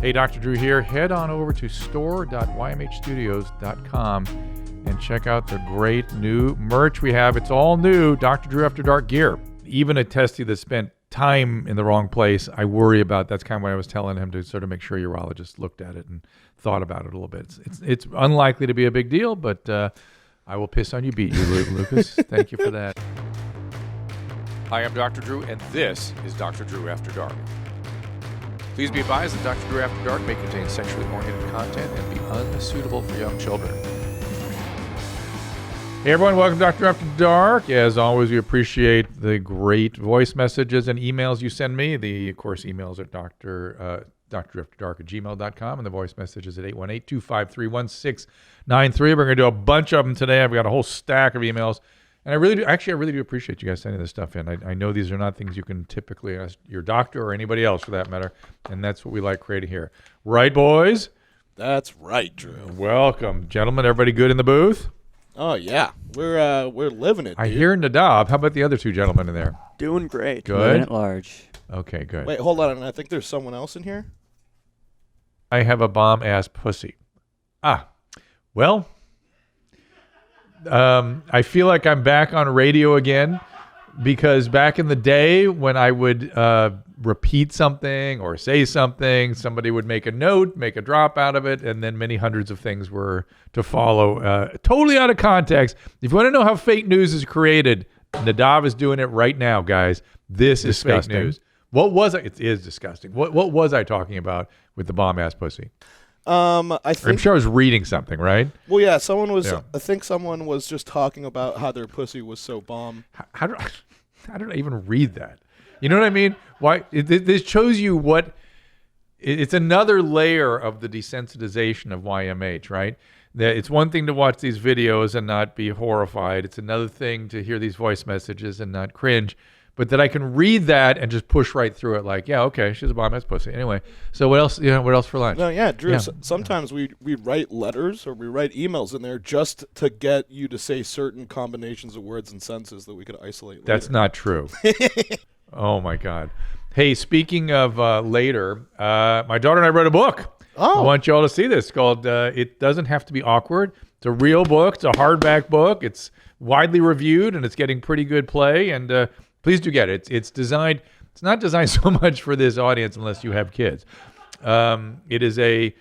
Hey, Dr. Drew here. Head on over to store.ymhstudios.com and check out the great new merch we have. It's all new Dr. Drew After Dark gear. Even a testy that spent time in the wrong place, I worry about. That's kind of what I was telling him, to sort of make sure urologist looked at it and thought about it a little bit. It's unlikely to be a big deal, but I will piss on you, beat you, Lucas. Thank you for that. Hi, I'm Dr. Drew, and this is Dr. Drew After Dark. Please be advised that Dr. Drew After Dark may contain sexually oriented content and be unsuitable for young children. Hey everyone, welcome to Dr. After Dark. As always, we appreciate the great voice messages and emails you send me. The, of course, emails at drafterdark@gmail.com, and the voice messages at 818-253-1693. We're going to do a bunch of them today. I've got a whole stack of emails. And I really do appreciate you guys sending this stuff in. I know these are not things you can typically ask your doctor or anybody else for that matter, and that's what we like creating here. Right, boys? That's right, Drew. Welcome. Gentlemen, everybody good in the booth? Oh, yeah. We're living it, dude. I hear Nadav. How about the other two gentlemen in there? Doing great. Good? Living at large. Okay, good. Wait, hold on. I think there's someone else in here. I have a bomb-ass pussy. Well... I feel like I'm back on radio again, because back in the day when I would repeat something or say something, somebody would make a note, make a drop out of it, and then many hundreds of things were to follow, totally out of context. If you want to know how fake news is created, Nadav is doing it right now, guys. This is fake news. What was I? It is disgusting. What was I talking about with the bomb-ass pussy? I'm sure I was reading something, right? Well, yeah, someone was. Yeah. I think someone was just talking about how their pussy was so bomb. How did I even read that? You know what I mean? Why? This shows you what. It's another layer of the desensitization of YMH, right? That it's one thing to watch these videos and not be horrified. It's another thing to hear these voice messages and not cringe. But that I can read that and just push right through it, like, yeah, okay, she's a bomb-ass pussy. Anyway, so what else? What else for lunch? No, yeah, Drew. Yeah. Sometimes we write letters or we write emails in there just to get you to say certain combinations of words and sentences that we could isolate later. That's not true. Oh my God. Hey, speaking of later, my daughter and I read a book. Oh. I want you all to see this. Called "It Doesn't Have to Be Awkward." It's a real book. It's a hardback book. It's widely reviewed and it's getting pretty good play. And please do get it. It's designed. It's not designed so much for this audience unless you have kids. It is a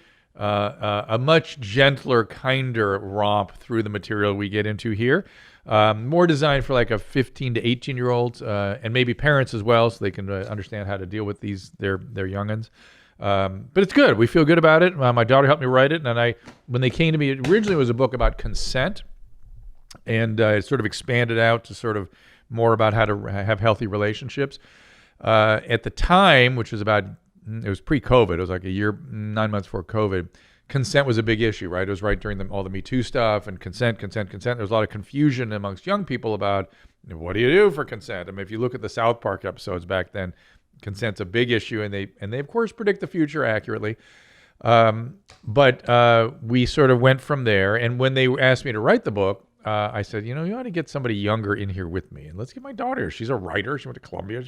much gentler, kinder romp through the material we get into here. More designed for like a 15 to 18-year-olds and maybe parents as well, so they can understand how to deal with their youngins. But it's good. We feel good about it. My daughter helped me write it, and when they came to me, originally it was a book about consent, and it sort of expanded out to sort of more about how to have healthy relationships. At the time, which was it was pre-COVID, it was like 9 months before COVID, consent was a big issue, right? It was right during all the Me Too stuff and consent. There was a lot of confusion amongst young people about, what do you do for consent? I mean, if you look at the South Park episodes back then, consent's a big issue, and they of course predict the future accurately. But we sort of went from there, and when they asked me to write the book, I said, you ought to get somebody younger in here with me, and let's get my daughter. She's a writer. She went to Columbia.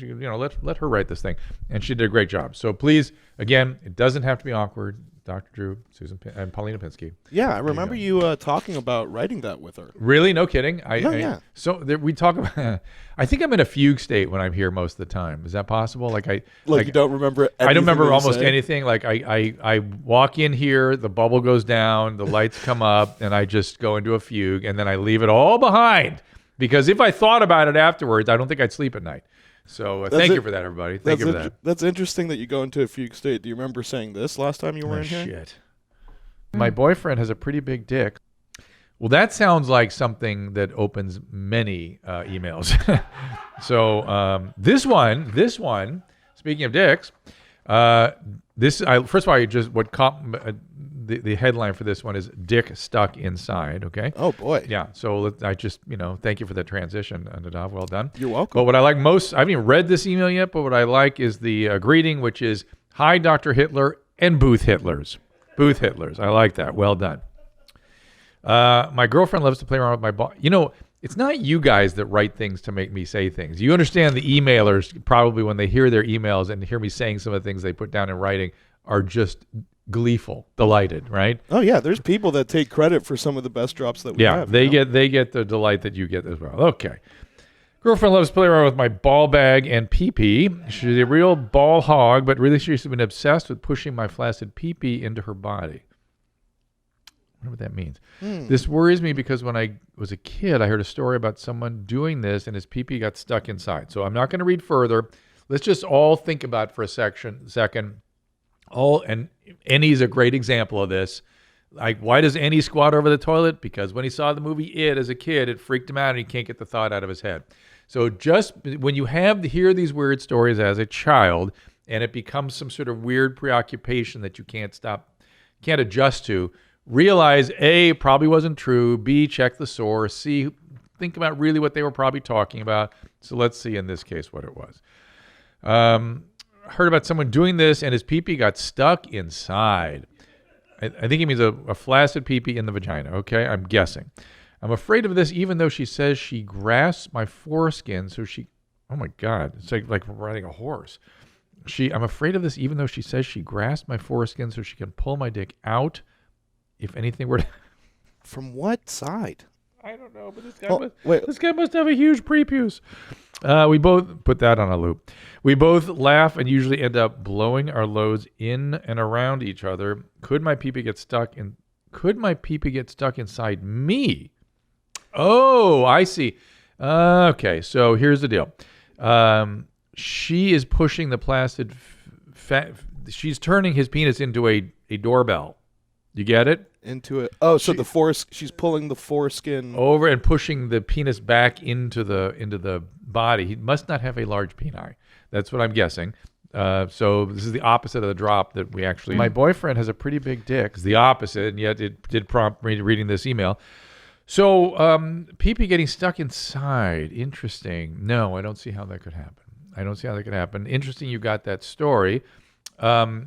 Let her write this thing, and she did a great job. So please, again, it doesn't have to be awkward. Dr. Drew, Susan, and Paulina Pinsky. Yeah, I remember you talking about writing that with her. Really? No kidding? Yeah. So we talk about. I think I'm in a fugue state when I'm here most of the time. Is that possible? Like you don't remember. I don't remember almost anything. Like I walk in here, the bubble goes down, the lights come up, and I just go into a fugue, and then I leave it all behind. Because if I thought about it afterwards, I don't think I'd sleep at night. So thank you for that, everybody. Thank you for that. That's interesting that you go into a fugue state. Do you remember saying this last time you were in here? Shit. My boyfriend has a pretty big dick. Well, that sounds like something that opens many emails. So this one, speaking of dicks, first of all, the headline for this one is "Dick Stuck Inside." Okay. Oh boy. Yeah. So I just thank you for the transition, Nadav. Well done. You're welcome. But what I like most, I haven't even read this email yet, but what I like is the greeting, which is "Hi, Dr. Hitler and Booth Hitlers." Booth Hitlers. I like that. Well done. My girlfriend loves to play around with my boss. It's not you guys that write things to make me say things. You understand the emailers probably when they hear their emails and hear me saying some of the things they put down in writing. are just gleeful, delighted, right? Oh yeah, there's people that take credit for some of the best drops that we Yeah, have. they get the delight that you get as well. Okay. Girlfriend loves to play around with my ball bag and pee-pee. She's a real ball hog, but really she's been obsessed with pushing my flaccid pee-pee into her body. I wonder what that means. This worries me because when I was a kid, I heard a story about someone doing this and his pee-pee got stuck inside. So I'm not going to read further. Let's just all think about for a second. And Annie's a great example of this. Like, why does Annie squat over the toilet? Because when he saw the movie It as a kid, it freaked him out and he can't get the thought out of his head. So just when you hear these weird stories as a child and it becomes some sort of weird preoccupation that you can't adjust to, realize A, probably wasn't true, B, check the source, C, think about really what they were probably talking about. So let's see in this case what it was. Heard about someone doing this and his pee-pee got stuck inside. I think he means a flaccid pee-pee in the vagina. Okay, I'm guessing. I'm afraid of this even though she says she grasps my foreskin so she... Oh my God, it's like riding a horse. I'm afraid of this even though she says she grasps my foreskin so she can pull my dick out if anything were to... From what side? I don't know, but this guy must have a huge prepuce. We both put that on a loop. We both laugh and usually end up blowing our loads in and around each other. Could my pee-pee get stuck inside me? Oh, I see. Okay, so here's the deal. She is pushing the plastic she's turning his penis into a doorbell. You get it? Into it. Oh, so she's pulling the foreskin over and pushing the penis back into the body. He must not have a large peni. That's what I'm guessing. So this is the opposite of the drop that we actually... My boyfriend has a pretty big dick. It's the opposite, and yet it did prompt me reading this email. So pee-pee getting stuck inside. Interesting. No, I don't see how that could happen. Interesting you got that story.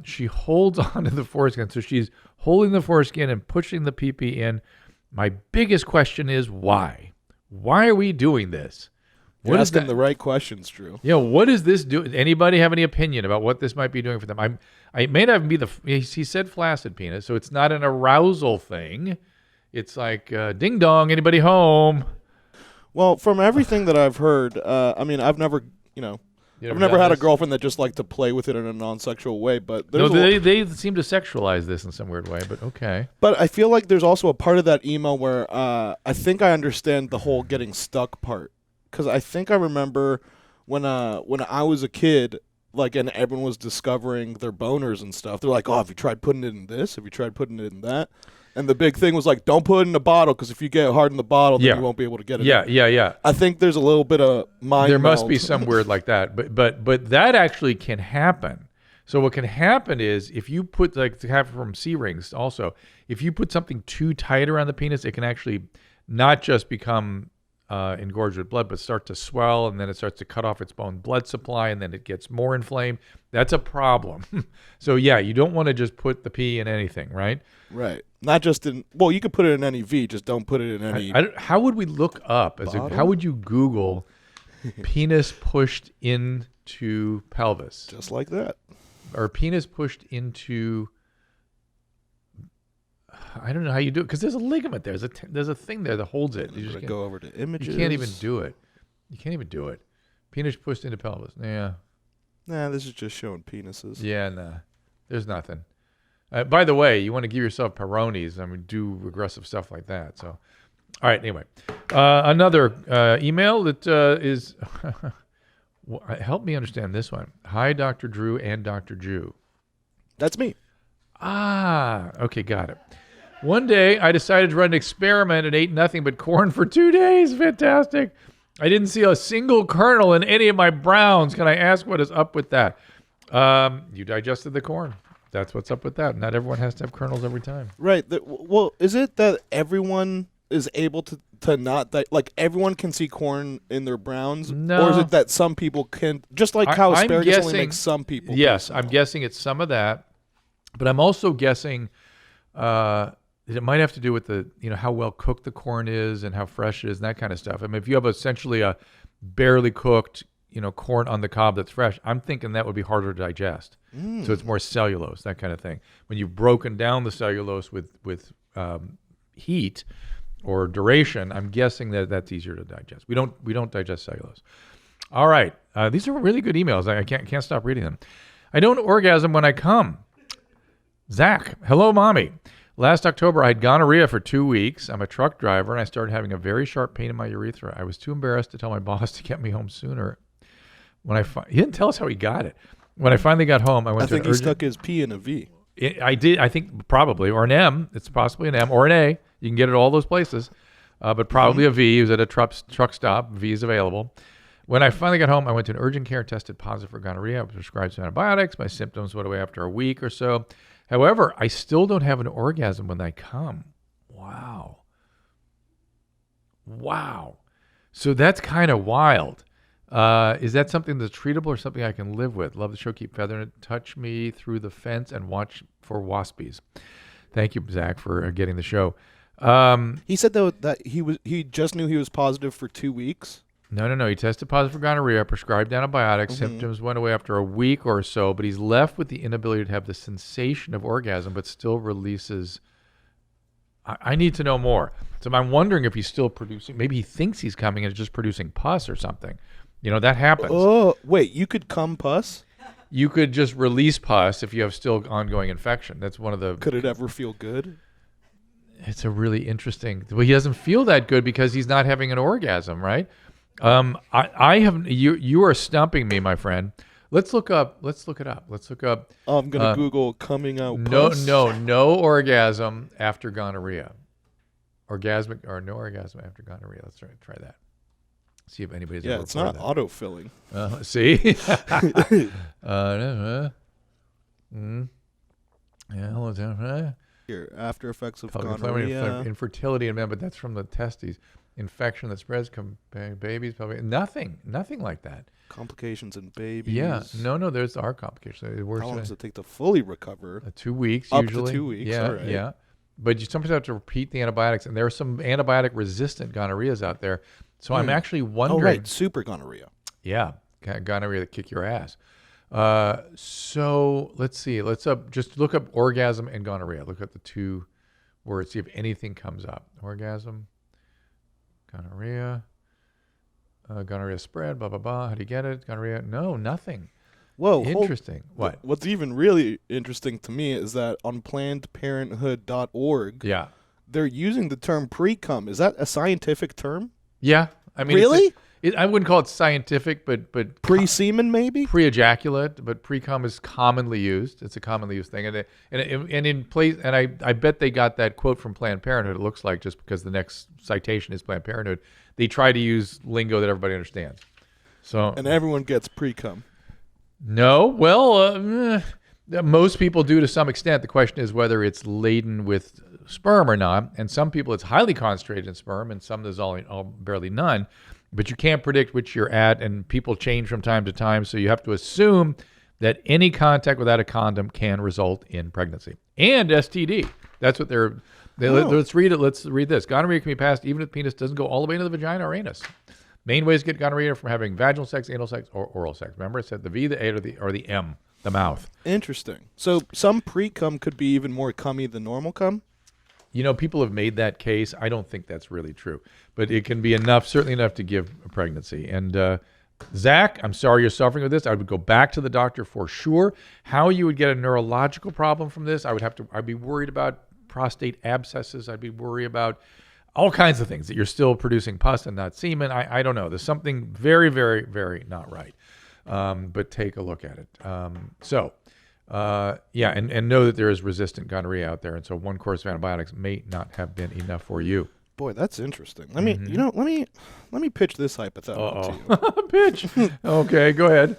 She holds on to the foreskin. So she's holding the foreskin and pushing the pee-pee in. My biggest question is why? Why are we doing this? You're asking the right questions, Drew. Yeah, what does this do? Anybody have any opinion about what this might be doing for them? It may not be he said flaccid penis, so it's not an arousal thing. It's like, ding dong, anybody home? Well, from everything that I've heard, I've never, I've never had a girlfriend that just liked to play with it in a non-sexual way, but they seem to sexualize this in some weird way, but okay. But I feel like there's also a part of that email where I think I understand the whole getting stuck part, because I think I remember when I was a kid, and everyone was discovering their boners and stuff. They're like, "Oh, have you tried putting it in this? Have you tried putting it in that?" And the big thing was like, don't put it in a bottle because if you get hard in the bottle, then you won't be able to get it. Yeah. I think there's a little bit of mind. There must be some weird like that, but that actually can happen. So what can happen is if you put to have from C-rings also, if you put something too tight around the penis, it can actually not just become engorged with blood, but start to swell, and then it starts to cut off its own blood supply, and then it gets more inflamed. That's a problem. So yeah, you don't want to just put the pee in anything, right? Right. Not just in. Well, you could put it in any V, just don't put it in any. How would we look up how would you Google penis pushed into pelvis? Just like that. Or penis pushed into. I don't know how you do it because there's a ligament there. There's a thing there that holds it. You just go over to images. You can't even do it. Penis pushed into pelvis. Yeah. Nah, this is just showing penises. Yeah, nah. There's nothing. By the way, you want to give yourself Peyronie's. Do regressive stuff like that. So, all right. Anyway, another email that is. Help me understand this one. Hi, Dr. Drew and Dr. Jew. That's me. Okay, got it. One day, I decided to run an experiment and ate nothing but corn for 2 days. Fantastic. I didn't see a single kernel in any of my browns. Can I ask what is up with that? You digested the corn. That's what's up with that. Not everyone has to have kernels every time. Right. Well, is it that everyone is able to not everyone can see corn in their browns? No. Or is it that some people can, just like how asparagus only makes some people? Yes, I'm guessing it's some of that, but I'm also guessing it might have to do with the how well cooked the corn is and how fresh it is and that kind of stuff. I mean, if you have essentially a barely cooked corn on the cob that's fresh, I'm thinking that would be harder to digest. So it's more cellulose, that kind of thing. When you've broken down the cellulose with heat or duration, I'm guessing that that's easier to digest. We don't digest cellulose. All right, these are really good emails. I can't stop reading them. I don't orgasm when I come. Zach, hello, mommy. Last October, I had gonorrhea for 2 weeks. I'm a truck driver, and I started having a very sharp pain in my urethra. I was too embarrassed to tell my boss to get me home sooner. He didn't tell us how he got it. When I finally got home, I think he stuck his P in a V. I did. I think probably, or an M. It's possibly an M or an A. You can get it all those places, but probably a V. He was at a truck stop. V is available. When I finally got home, I went to an urgent care, tested positive for gonorrhea. I was prescribed some antibiotics. My symptoms went away after a week or so. However, I still don't have an orgasm when I come. Wow. So that's kind of wild. Is that something that's treatable or something I can live with? Love the show. Keep feathering it. Touch me through the fence and watch for waspies. Thank you, Zach, for getting the show. He said, though, that he just knew he was positive for 2 weeks. No. He tested positive for gonorrhea, prescribed antibiotics. Symptoms went away after a week or so, but he's left with the inability to have the sensation of orgasm, but still releases. I need to know more. So I'm wondering if he's still producing. Maybe he thinks he's coming and is just producing pus or something. That happens. Oh, wait, you could cum pus? You could just release pus if you have still ongoing infection. That's one of the. Could it ever feel good? It's a really interesting. Well, he doesn't feel that good because he's not having an orgasm, right? I have you are stumping me, my friend. Let's look it up. I'm gonna Google coming out. No orgasm after gonorrhea. Orgasmic or no orgasm after gonorrhea. Let's try that. See if anybody's ever it's not that. autofilling. See. Here, after effects of gonorrhea. Infertility in men, but that's from the testes. Infection that spreads babies, probably nothing like that. Complications in babies. Yeah, no, there's our complications. How long does it take to fully recover? 2 weeks Up usually. to 2 weeks. Yeah, all right. yeah. But you sometimes have to repeat the antibiotics, and there are some antibiotic-resistant gonorrheas out there. So I'm actually wondering. Oh, right, super gonorrhea. Yeah, gonorrhea that kick your ass. So let's see. Let's just look up orgasm and gonorrhea. Look at the two words. See if anything comes up. Orgasm. Gonorrhea. Gonorrhea spread, blah, blah, blah. How do you get it? Gonorrhea. No, nothing. Whoa. Interesting. What? What's even really interesting to me is that on PlannedParenthood.org, they're using the term pre-cum. Is that a scientific term? Yeah. I mean, really? I wouldn't call it scientific, but pre-semen maybe? Pre-ejaculate, but pre-cum is commonly used. It's a commonly used thing, and in place. And I bet they got that quote from Planned Parenthood. It looks like, just because the next citation is Planned Parenthood, they try to use lingo that everybody understands. So and everyone gets pre-cum. No, well, most people do to some extent. The question is whether it's laden with sperm or not. And some people it's highly concentrated in sperm, and some there's all barely none. But you can't predict which you're at, and people change from time to time. So you have to assume that any contact without a condom can result in pregnancy and STD. That's what let's read it. Let's read this. Gonorrhea can be passed even if the penis doesn't go all the way into the vagina or anus. Main ways to get gonorrhea are from having vaginal sex, anal sex, or oral sex. Remember, I said the V, the A, or the M, the mouth. Interesting. So some pre-cum could be even more cummy than normal cum? People have made that case. I don't think that's really true. But it can be certainly enough to give a pregnancy. And Zach, I'm sorry you're suffering with this. I would go back to the doctor for sure. How you would get a neurological problem from this, I'd be worried about prostate abscesses. I'd be worried about all kinds of things, that you're still producing pus and not semen. I don't know. There's something very, very, very not right. But take a look at it. And know that there is resistant gonorrhea out there. And so one course of antibiotics may not have been enough for you. Boy, that's interesting. Let me pitch this hypothetical to you. Pitch. Okay, go ahead.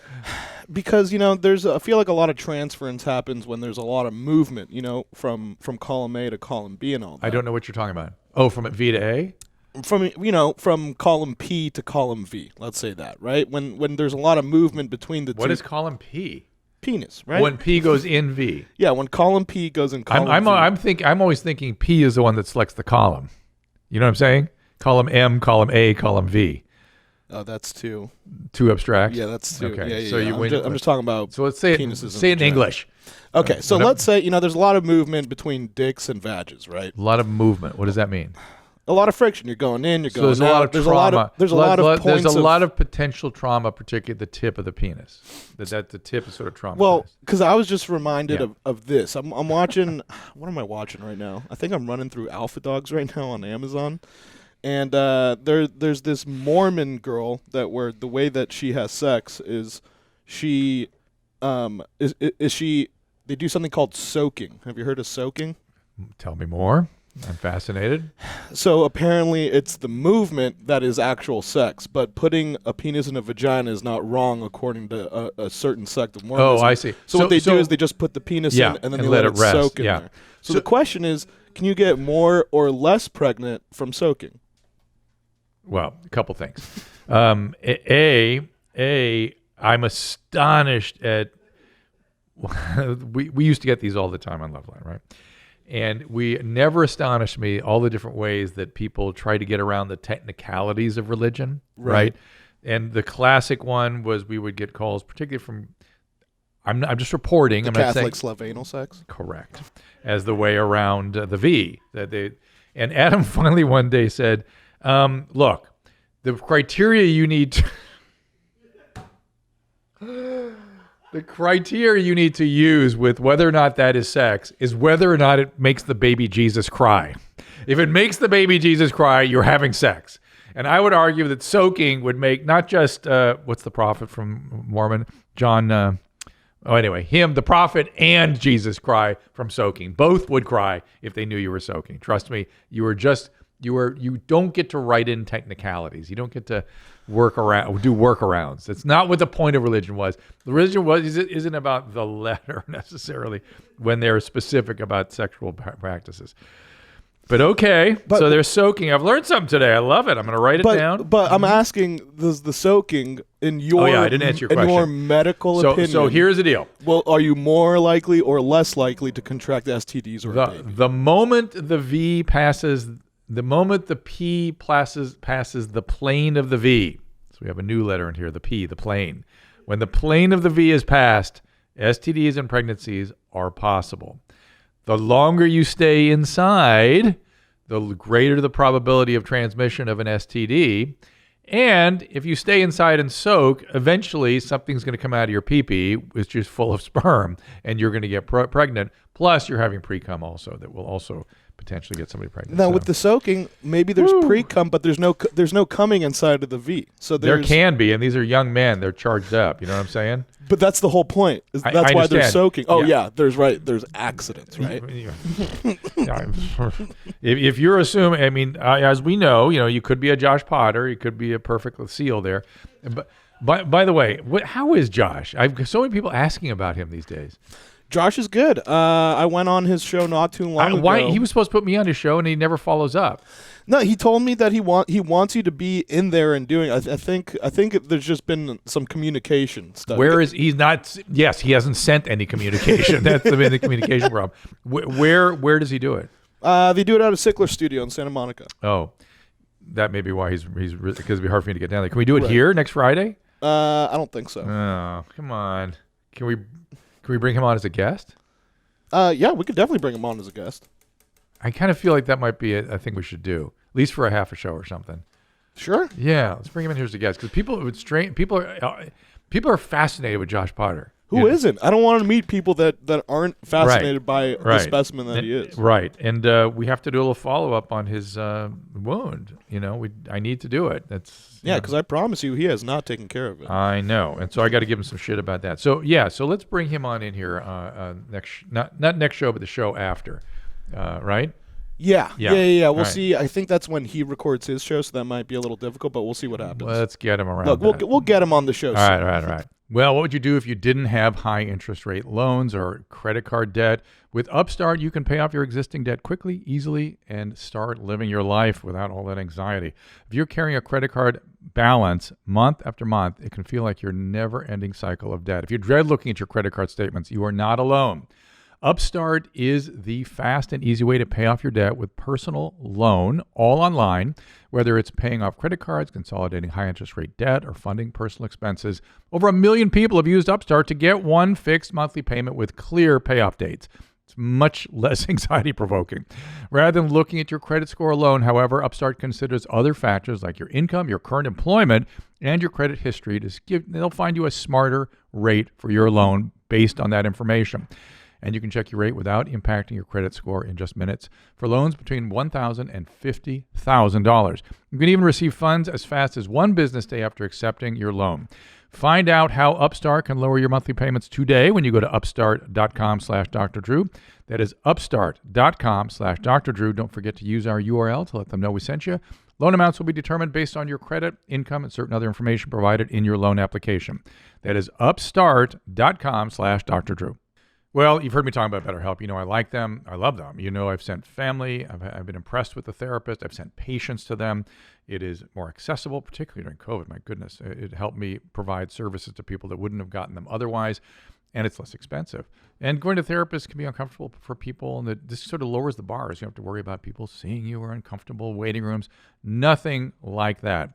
Because I feel like a lot of transference happens when there's a lot of movement. From column A to column B and all that. I don't know what you're talking about. Oh, from V to A. From column P to column V. Let's say that, right? When there's a lot of movement between the two. What is column P? Penis, right? When P goes in V. Yeah, when column P goes in column V. I'm always thinking P is the one that selects the column. You know what I'm saying? Column M, column A, column V. Oh, that's too. Too abstract? Yeah, that's too. Okay. Yeah, So yeah. I'm just talking about. So let's say it, penises say it in and vaginas. English. Okay, so let's say there's a lot of movement between dicks and vages, right? A lot of movement. What does that mean? A lot of friction. You're going in. You're So going there's out. a lot of trauma. There's a lot of points. There's a lot of potential trauma, particularly at the tip of the penis. That the tip is sort of traumatized. Well, because I was just reminded of this. I'm watching. What am I watching right now? I think I'm running through Alpha Dogs right now on Amazon, and there's this Mormon girl where the way that she has sex is she they do something called soaking. Have you heard of soaking? Tell me more. I'm fascinated. So apparently it's the movement that is actual sex, but putting a penis in a vagina is not wrong according to a certain sect of Mormonism. Oh, I see. So what they do is they just put the penis in and then they let it rest. soak in there. So the question is, can you get more or less pregnant from soaking? Well, a couple things. I'm astonished at we used to get these all the time on Loveline, right? And we never astonished me all the different ways that people try to get around the technicalities of religion, right? And the classic one was we would get calls, particularly from I'm just reporting. The I'm not saying Catholics love anal sex. Correct, as the way around the V that they. And Adam finally one day said, "Look, the criteria you need to." The criteria you need to use with whether or not that is sex is whether or not it makes the baby Jesus cry. If it makes the baby Jesus cry, you're having sex. And I would argue that soaking would make not just, what's the prophet from Mormon? John, the prophet and Jesus cry from soaking. Both would cry if they knew you were soaking. Trust me, you don't get to write in technicalities. You don't get to do workarounds. That's not what the point of religion was. The religion isn't about the letter necessarily when they're specific about sexual practices. But so they're soaking. I've learned something today. I love it. I'm going to write it down. But I'm asking, does the soaking in your I didn't answer your question. In your medical opinion? So here's the deal. Well, are you more likely or less likely to contract STDs or a baby? The moment the V passes. The moment the P passes the plane of the V, so we have a new letter in here, the P, the plane. When the plane of the V is passed, STDs and pregnancies are possible. The longer you stay inside, the greater the probability of transmission of an STD. And if you stay inside and soak, eventually something's going to come out of your pee-pee, which is full of sperm, and you're going to get pregnant. Plus, you're having pre-cum also that will also potentially get somebody pregnant. Now, with the soaking, maybe there's pre-cum, but there's no coming inside of the V. So there can be, and these are young men. They're charged up. You know what I'm saying? But that's the whole point. That's why they're soaking. Oh, yeah. There's accidents, right? If you're assuming, I mean, as we know, you could be a Josh Potter. You could be a perfect seal there. But by the way, how is Josh? I've so many people asking about him these days. Josh is good. I went on his show not too long ago. Why he was supposed to put me on his show and he never follows up? No, he told me that he wants you to be in there and doing. I think there's just been some communication stuff. Where is he's not? Yes, he hasn't sent any communication. That's the communication problem. Where does he do it? They do it out of Sickler Studio in Santa Monica. Oh, that may be why he's because it'd be hard for me to get down there. Can we do it here next Friday? I don't think so. Oh, come on. Can we bring him on as a guest? Yeah, we could definitely bring him on as a guest. I kind of feel like that might be a thing we should do, at least for a half a show or something. Sure. Yeah, let's bring him in here as a guest because people are fascinated with Josh Potter. Who isn't? I don't want to meet people that aren't fascinated by the specimen that he is. Right, and we have to do a little follow up on his wound. I need to do it. That's because I promise you, he has not taken care of it. I know, and so I got to give him some shit about that. So so let's bring him on in here not next show, but the show after, right? Yeah. We'll see. I think that's when he records his show, so that might be a little difficult, but we'll see what happens. Let's get him around. Look, we'll get him on the show. All right. Well, what would you do if you didn't have high interest rate loans or credit card debt? With Upstart, you can pay off your existing debt quickly, easily, and start living your life without all that anxiety. If you're carrying a credit card balance month after month, it can feel like your never-ending cycle of debt. If you dread looking at your credit card statements, you are not alone. Upstart is the fast and easy way to pay off your debt with personal loan, all online. Whether it's paying off credit cards, consolidating high interest rate debt, or funding personal expenses, over 1 million people have used Upstart to get one fixed monthly payment with clear payoff dates. It's much less anxiety provoking. Rather than looking at your credit score alone, however, Upstart considers other factors like your income, your current employment, and your credit history. They'll find you a smarter rate for your loan based on that information. And you can check your rate without impacting your credit score in just minutes for loans between $1,000 and $50,000. You can even receive funds as fast as one business day after accepting your loan. Find out how Upstart can lower your monthly payments today when you go to upstart.com/Dr. Drew. That is upstart.com/Dr. Drew. Don't forget to use our URL to let them know we sent you. Loan amounts will be determined based on your credit, income, and certain other information provided in your loan application. That is upstart.com/Dr. Drew. Well, you've heard me talk about BetterHelp. You know I like them. I love them. You know I've sent family. I've been impressed with the therapist. I've sent patients to them. It is more accessible, particularly during COVID. My goodness, it helped me provide services to people that wouldn't have gotten them otherwise, and it's less expensive. And going to therapists can be uncomfortable for people, and this sort of lowers the bars. You don't have to worry about people seeing you or uncomfortable waiting rooms. Nothing like that.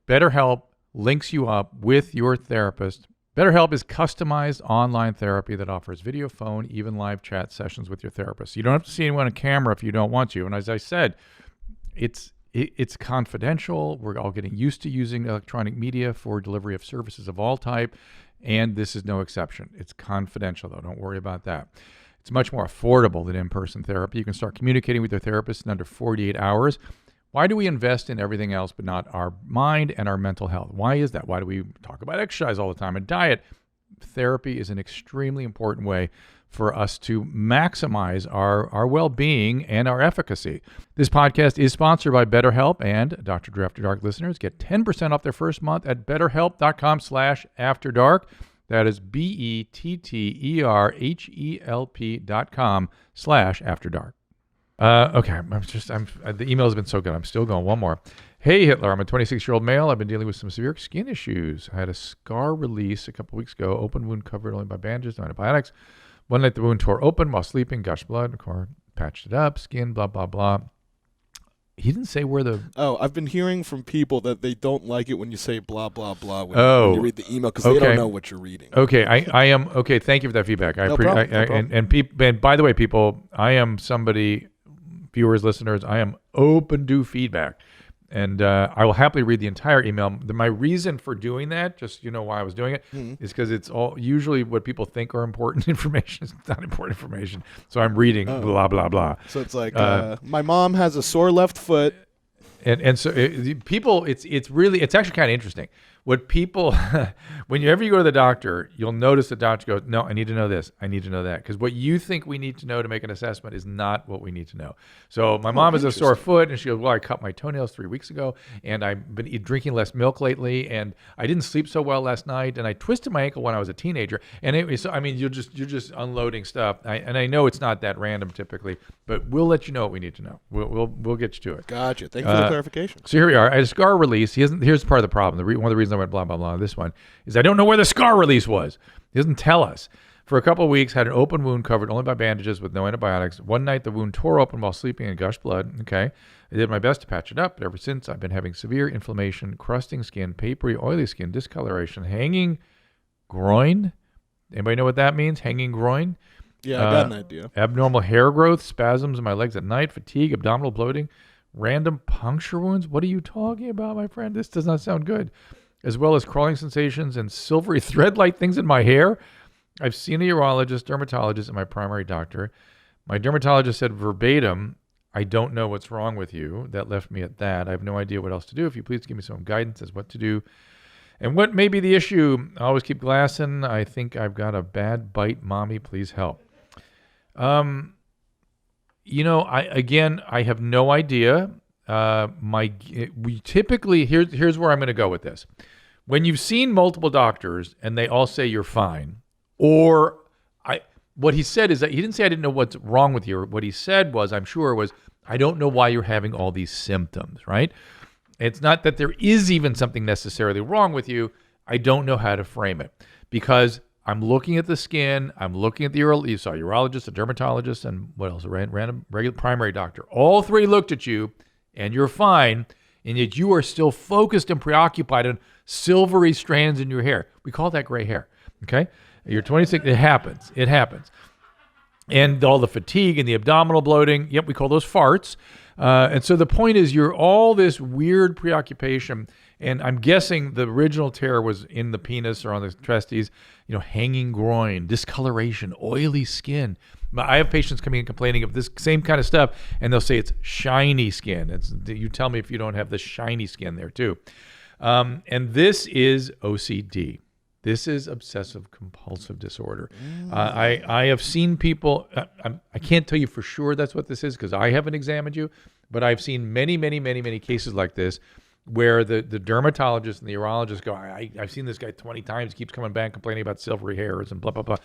BetterHelp links you up with your therapist. BetterHelp is customized online therapy that offers video, phone, even live chat sessions with your therapist. You don't have to see anyone on camera if you don't want to. And as I said, it's confidential. We're all getting used to using electronic media for delivery of services of all type, and this is no exception. It's confidential, though. Don't worry about that. It's much more affordable than in-person therapy. You can start communicating with your therapist in under 48 hours. Why do we invest in everything else but not our mind and our mental health? Why is that? Why do we talk about exercise all the time and diet? Therapy is an extremely important way for us to maximize our well-being and our efficacy. This podcast is sponsored by BetterHelp, and Dr. Drew After Dark listeners get 10% off their first month at betterhelp.com/afterdark. That is BetterHelp.com/afterdark. Okay, the email has been so good. I'm still going. One more. Hey, Hitler, I'm a 26-year-old male. I've been dealing with some severe skin issues. I had a scar release a couple weeks ago, open wound covered only by bandages, no antibiotics. One night the wound tore open while sleeping, gushed blood, of course, patched it up, skin, blah, blah, blah. He didn't say where the... Oh, I've been hearing from people that they don't like it when you say blah, blah, blah when you read the email because they don't know what you're reading. Okay, I am... Okay, thank you for that feedback. No problem. And by the way, people, I am somebody... Viewers, listeners, I am open to feedback, and I will happily read the entire email. My reason for doing that, just why I was doing it, is because it's all usually what people think are important information. It's not important information, so I'm reading blah blah blah. So it's like my mom has a sore left foot, and so people, it's actually kind of interesting. What people, whenever you go to the doctor, you'll notice the doctor goes, no, I need to know this. I need to know that. Because what you think we need to know to make an assessment is not what we need to know. So my mom has a sore foot, and she goes, well, I cut my toenails 3 weeks ago, and I've been drinking less milk lately, and I didn't sleep so well last night, and I twisted my ankle when I was a teenager. And you're just unloading stuff. And I know it's not that random typically, but we'll let you know what we need to know. We'll get you to it. Gotcha. Thank you for the clarification. So here we are. I had a scar release. Here's part of the problem. One of the reasons I went blah, blah, blah, this one, is I don't know where the scar release was. He doesn't tell us. For a couple of weeks, had an open wound covered only by bandages with no antibiotics. One night, the wound tore open while sleeping and gushed blood. Okay. I did my best to patch it up, but ever since, I've been having severe inflammation, crusting skin, papery, oily skin, discoloration, hanging groin. Anybody know what that means? Hanging groin? Yeah, I got an idea. Abnormal hair growth, spasms in my legs at night, fatigue, abdominal bloating, random puncture wounds. What are you talking about, my friend? This does not sound good. As well as crawling sensations and silvery thread-like things in my hair. I've seen a urologist, dermatologist, and my primary doctor. My dermatologist said verbatim, I don't know what's wrong with you. That left me at that. I have no idea what else to do. If you please give me some guidance as what to do. And what may be the issue? I always keep glassing. I think I've got a bad bite. Mommy, please help. I have no idea. We typically, here's where I'm going to go with this. When you've seen multiple doctors and they all say you're fine, what he said is that he didn't say I didn't know what's wrong with you. What he said was, I'm sure was, I don't know why you're having all these symptoms, right? It's not that there is even something necessarily wrong with you. I don't know how to frame it because I'm looking at the skin. I'm looking at the urologist, a dermatologist, and what else? A random regular primary doctor. All three looked at you, and you're fine, and yet you are still focused and preoccupied on silvery strands in your hair. We call that gray hair. Okay, you're 26. It happens. It happens. And all the fatigue and the abdominal bloating. Yep, we call those farts. And so the point is, you're all this weird preoccupation. And I'm guessing the original tear was in the penis or on the testes, hanging groin, discoloration, oily skin. I have patients coming in complaining of this same kind of stuff, and they'll say it's shiny skin. You tell me if you don't have the shiny skin there too. And this is OCD. This is obsessive compulsive disorder. I have seen people, I can't tell you for sure that's what this is because I haven't examined you, but I've seen many, many, many, many cases like this where the dermatologist and the urologist go, I've seen this guy 20 times, keeps coming back complaining about silvery hairs and blah, blah, blah.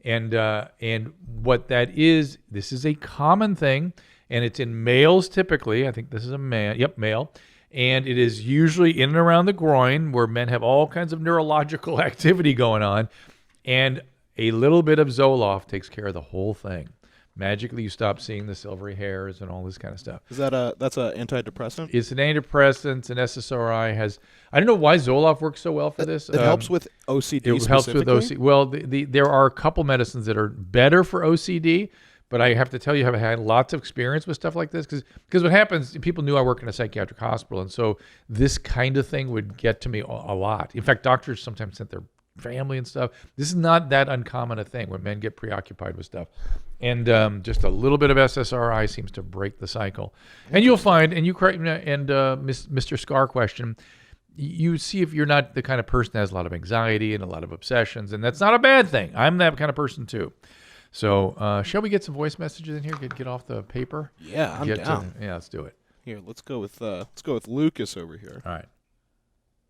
And what that is, this is a common thing, and it's in males typically. I think this is a man. Yep, male. And it is usually in and around the groin where men have all kinds of neurological activity going on. And a little bit of Zoloft takes care of the whole thing. Magically, you stop seeing the silvery hairs and all this kind of stuff. Is that's an antidepressant? It's an antidepressant. An SSRI I don't know why Zoloft works so well for this. It helps with OCD. It helps with OCD. Well, there are a couple medicines that are better for OCD. But I have to tell you, I've had lots of experience with stuff like this because what happens, people knew I work in a psychiatric hospital, and so this kind of thing would get to me a lot. In fact, doctors sometimes sent their family and stuff. This is not that uncommon a thing when men get preoccupied with stuff. And just a little bit of SSRI seems to break the cycle. And you'll find, Mr. Scar question, you see if you're not the kind of person that has a lot of anxiety and a lot of obsessions, and that's not a bad thing. I'm that kind of person too. So, shall we get some voice messages in here? Get off the paper. Yeah, I'm down. Let's do it. Here, let's go with Lucas over here. All right.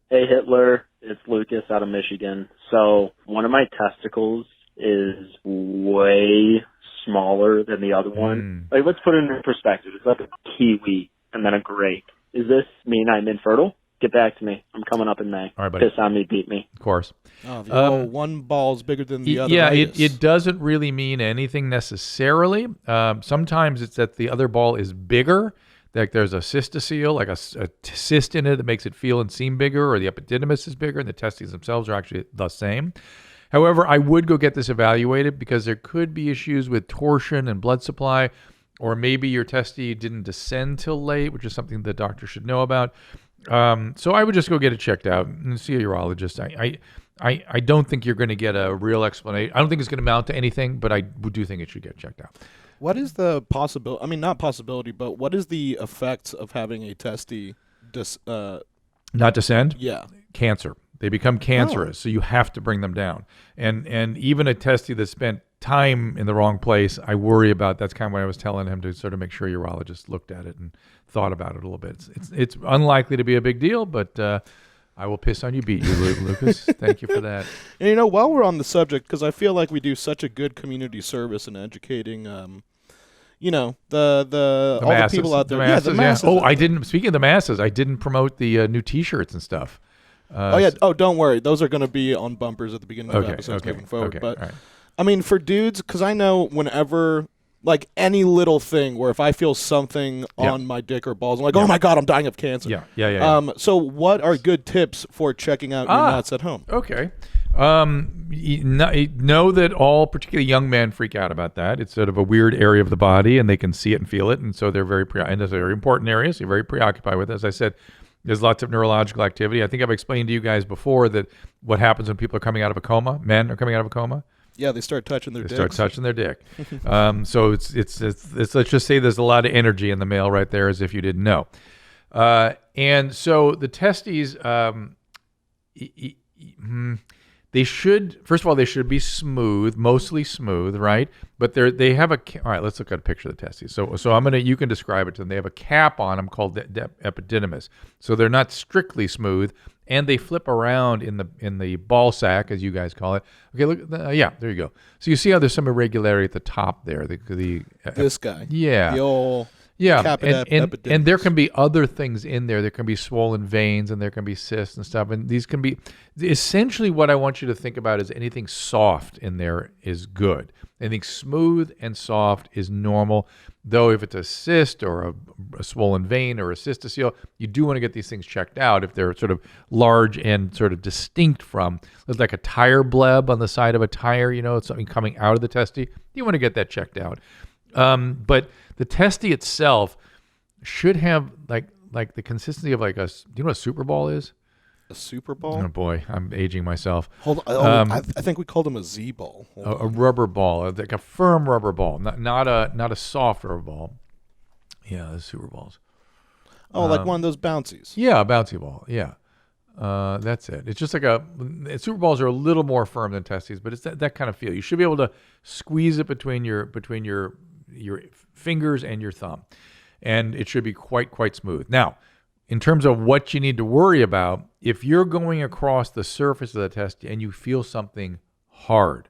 Hey Hitler, it's Lucas out of Michigan. So one of my testicles is way smaller than the other one. Like, let's put it in perspective. It's like a kiwi and then a grape. Does this mean I'm infertile? Get back to me. I'm coming up in May. All right, buddy. Piss on me, beat me. Of course. Oh, one ball's bigger than the other. Yeah, it doesn't really mean anything necessarily. Sometimes it's that the other ball is bigger, like there's a cystocele, like a cyst in it that makes it feel and seem bigger, or the epididymis is bigger, and the testes themselves are actually the same. However, I would go get this evaluated because there could be issues with torsion and blood supply, or maybe your testes didn't descend till late, which is something the doctor should know about. So I would just go get it checked out and see a urologist. I don't think you're going to get a real explanation. I don't think it's going to amount to anything, but I do think it should get checked out. What is the possibility? I mean, not possibility, but what is the effects of having a testy not descend? Yeah. Cancer. They become cancerous, so you have to bring them down. And even a testy that spent time in the wrong place, I worry about. That's kind of what I was telling him, to sort of make sure a urologist looked at it and thought about it a little bit. It's unlikely to be a big deal, but I will piss on you, beat you, Lucas. Thank you for that. And while we're on the subject, because I feel like we do such a good community service in educating, the all the people out there. The masses. Oh, I didn't. Speaking of the masses, I didn't promote the new T-shirts and stuff. Don't worry. Those are going to be on bumpers at the beginning of episodes moving forward. Okay, but right. I mean, for dudes, because I know whenever, like, any little thing where if I feel something on my dick or balls, I'm like, oh my God, I'm dying of cancer. Yeah. So what are good tips for checking out your nuts at home? Okay. Know that all particularly young men freak out about that. It's sort of a weird area of the body, and they can see it and feel it, and so they're and it's a very important area, so you're very preoccupied with it. As I said, there's lots of neurological activity. I think I've explained to you guys before that what happens when people are coming out of a coma, men are coming out of a coma. Yeah, they start touching their dick. So it's let's just say there's a lot of energy in the male right there, as if you didn't know. And so the testes, they should, first of all, they should be smooth, mostly smooth, right? But they have all right, let's look at a picture of the testes. So you can describe it to them. They have a cap on them called the epididymis. So they're not strictly smooth, and they flip around in the ball sack, as you guys call it. Okay, look, there you go. So you see how there's some irregularity at the top there. This guy. Yeah. The old... Yeah, caput and epididymis. there can be other things in there. There can be swollen veins, and there can be cysts and stuff. And these can be essentially what I want you to think about is anything soft in there is good. Anything smooth and soft is normal. Though if it's a cyst or a swollen vein or a cystocele, you do want to get these things checked out if they're sort of large and sort of distinct from, like a tire bleb on the side of a tire. It's something coming out of the testy. You want to get that checked out. But the testy itself should have like the consistency of like do you know what a Super Ball is? A Super Ball? Oh boy, I'm aging myself. Hold on. I think we called him a Z ball. A rubber ball, like a firm rubber ball, not a soft rubber ball. Yeah, the Super Balls. Oh, like one of those bouncies. Yeah, a bouncy ball. Yeah, that's it. It's just like Super Balls are a little more firm than testes, but it's that kind of feel. You should be able to squeeze it between your fingers and your thumb, and it should be quite smooth. Now, in terms of what you need to worry about, if you're going across the surface of the testy and you feel something hard,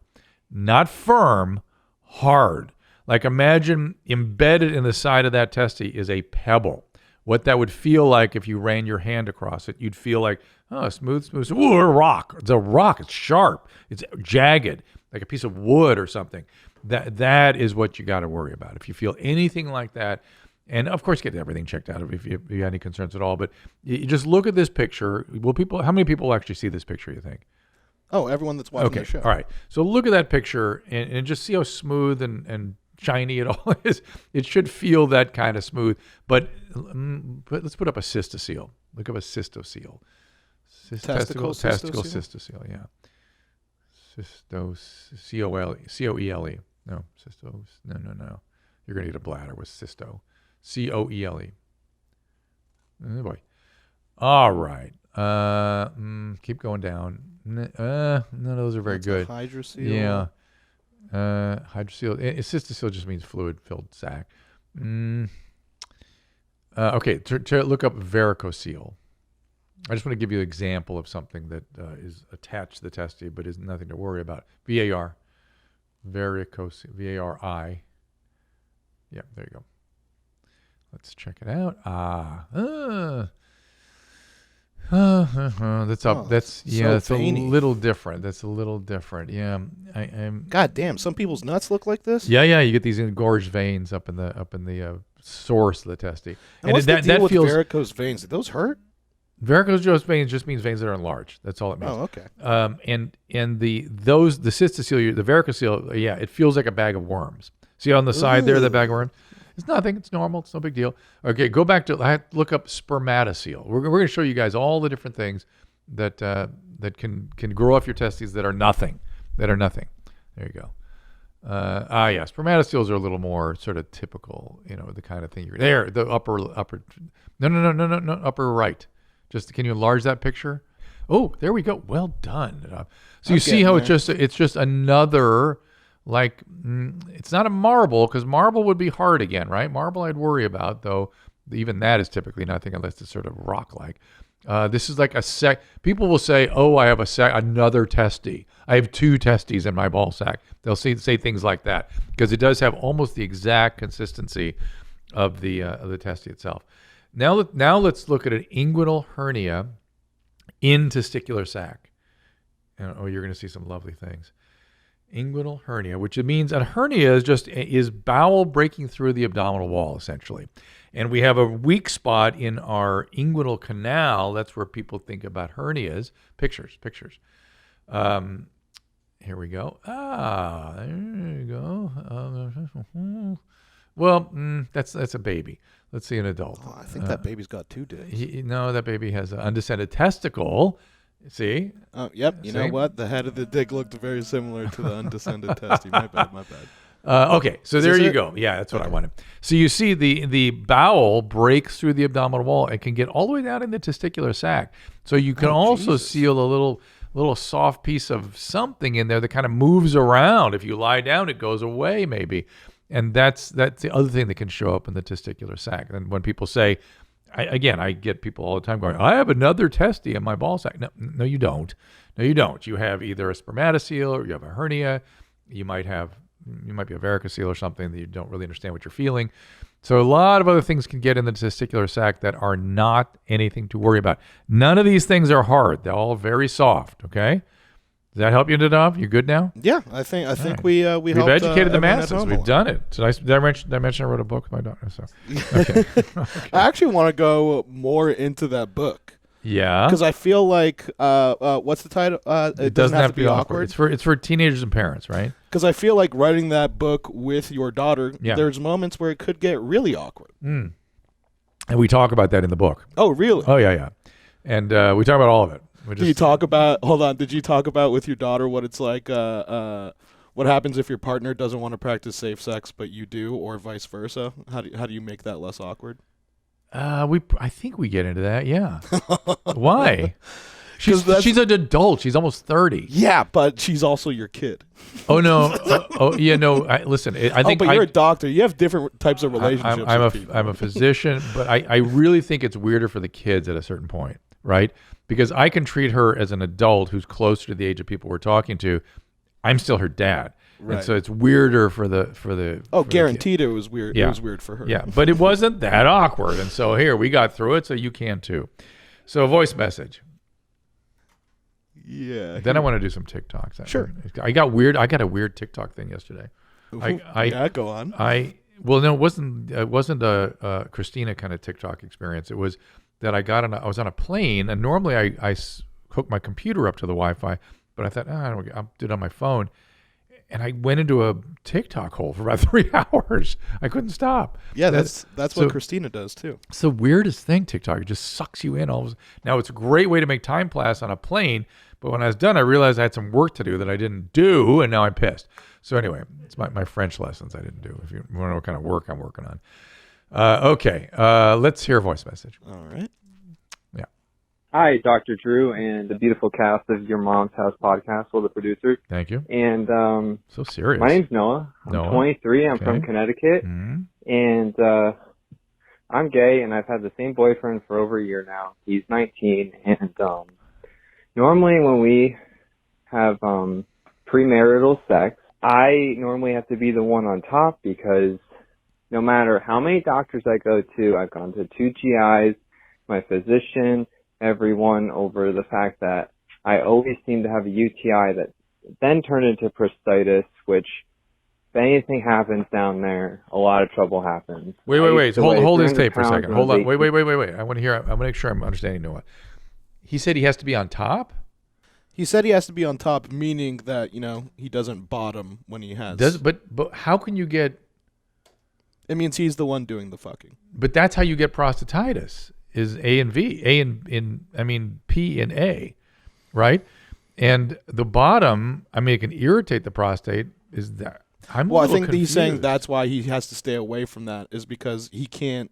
not firm, hard, like imagine embedded in the side of that testy is a pebble. What that would feel like if you ran your hand across it, you'd feel like, oh, smooth. Ooh, a rock. It's a rock. It's sharp. It's jagged, like a piece of wood or something. That is what you got to worry about. If you feel anything like that, and of course, get everything checked out if you have any concerns at all. But you just look at this picture. How many people will actually see this picture, you think? Oh, everyone that's watching the show. All right. So look at that picture and just see how smooth and shiny it all is. It should feel that kind of smooth. But let's put up a cystocele. Look up a cystocele. Testicle cystocele, yeah. C-O-E-L-E. No, cystos. No. You're going to need a bladder with cysto. C-O-E-L-E. Oh, boy. All right. Keep going down. None of those are very good. Hydrocele. Yeah. Hydrocele. Cystocele just means fluid-filled sac. Okay, to look up varicocele. I just want to give you an example of something that is attached to the testy but is nothing to worry about. VAR. Varicocele. V-A-R-I. Yeah, there you go. Let's check it out. That's up. That's That's veiny. a little different. That's a little different. Yeah, I'm. God damn! Some people's nuts look like this. Yeah. You get these engorged veins up in the source of the testy, And what's the deal with feels varicose veins? Did those hurt? varicose veins just means veins that are enlarged. That's all it means. Oh, okay. And the cystocele, the varicocele, yeah, it feels like a bag of worms. See on the side there, the bag of worms. It's nothing. It's normal. It's no big deal. Okay, go back to look up spermatocele. We're going to show you guys all the different things that can grow off your testes that are nothing. There you go. Spermatoceles are a little more sort of typical. The kind of thing you're there. The upper. No, upper right. Just can you enlarge that picture? Oh, there we go. Well done. So you see how it's just another. Like, it's not a marble, because marble would be hard again, right? Marble I'd worry about, though even that is typically nothing unless it's sort of rock-like. This is like people will say, oh, I have another testy. I have two testes in my ball sack. They'll say things like that, because it does have almost the exact consistency of the testy itself. Now let's look at an inguinal hernia in testicular sac. And, you're going to see some lovely things. Inguinal hernia, which means a hernia is bowel breaking through the abdominal wall, essentially. And we have a weak spot in our inguinal canal. That's where people think about hernias. Pictures. Here we go. There you go. Well, that's a baby. Let's see an adult. Oh, I think that baby's got 2 dicks. No, that baby has an undescended testicle. See? Yep. You know what? The head of the dick looked very similar to the undescended testy. My bad. Okay, so there you go. Yeah, that's what I wanted. So you see the bowel breaks through the abdominal wall and can get all the way down in the testicular sac. So you can also seal a little soft piece of something in there that kind of moves around. If you lie down, it goes away maybe. And that's the other thing that can show up in the testicular sac. And when people say, I get people all the time going, I have another testy in my ball sack. No, you don't. You have either a spermatocele or you have a hernia. You might have, you might be a varicocele or something that you don't really understand what you're feeling. So a lot of other things can get in the testicular sac that are not anything to worry about. None of these things are hard. They're all very soft. Okay. Does that help you, Nadav? You good now? Yeah, I think right. we've We've helped, educated the everyone at masses. home a We've lot. done it. Did I mention I wrote a book with my daughter? So okay. I actually want to go more into that book. Yeah. Because I feel like, what's the title? It doesn't have to be awkward. It's for teenagers and parents, right? Because I feel like writing that book with your daughter, Yeah. there's moments where it could get really awkward. And we talk about that in the book. Oh, really? Oh yeah. And we talk about all of it. Did you talk about? Hold on. Did you talk about with your daughter what it's like? What happens if your partner doesn't want to practice safe sex, but you do, or vice versa? How do you make that less awkward? I think we get into that. Yeah. Why? She's 'Cause she's an adult. She's almost 30. Yeah, but she's also your kid. Oh no. Yeah. No. Listen. I think. But you're a doctor. You have different types of relationships. I'm a physician, but I really think it's weirder for the kids at a certain point, right? Because I can treat her as an adult who's closer to the age of people we're talking to. I'm still her dad, Right. and so it's weirder for the. Oh, for guaranteed it was weird. Yeah. It was weird for her. Yeah, but it wasn't that awkward, and so here we got through it, so you can too. So a voice message. Yeah. Then I want to do some TikToks. Sure. I got a weird TikTok thing yesterday. Yeah, go on. Well, no, it wasn't a Christina kind of TikTok experience. It was that I was on a plane, and normally I hook my computer up to the Wi-Fi, but I thought, I'll do it on my phone, and I went into a TikTok hole for about 3 hours. I couldn't stop. Yeah, that's so- what Christina does too. It's the weirdest thing, TikTok. It just sucks you in. Now, it's a great way to make time pass on a plane, but when I was done, I realized I had some work to do that I didn't do, and now I'm pissed. So anyway, it's my French lessons I didn't do, if you want to know what kind of work I'm working on. Okay, let's hear a voice message. All right. Yeah. Hi, Dr. Drew and the beautiful cast of Your Mom's House podcast, all the producers. Thank you. And So serious. my name's Noah. I'm Noah. 23. I'm Okay. from Connecticut. Mhm. And I'm gay, and I've had the same boyfriend for over a year now. He's 19. And normally when we have premarital sex, I normally have to be the one on top because no matter how many doctors I go to, I've gone to 2 GIs, my physician, everyone, over the fact that I always seem to have a UTI that then turned into prostatitis, which if anything happens down there, a lot of trouble happens. Wait. I used to weigh Hold his 300 tape for a pounds second. when I Hold was on. Wait. 18. I want to make sure I'm understanding Noah. He said he has to be on top? He said he has to be on top, meaning that he doesn't bottom when he has. But how can you get? It means he's the one doing the fucking. But that's how you get prostatitis. Is A and V, P and A, right? And the bottom, it can irritate the prostate. Is that? Well, I think he's saying that's why he has to stay away from that, is because he can't.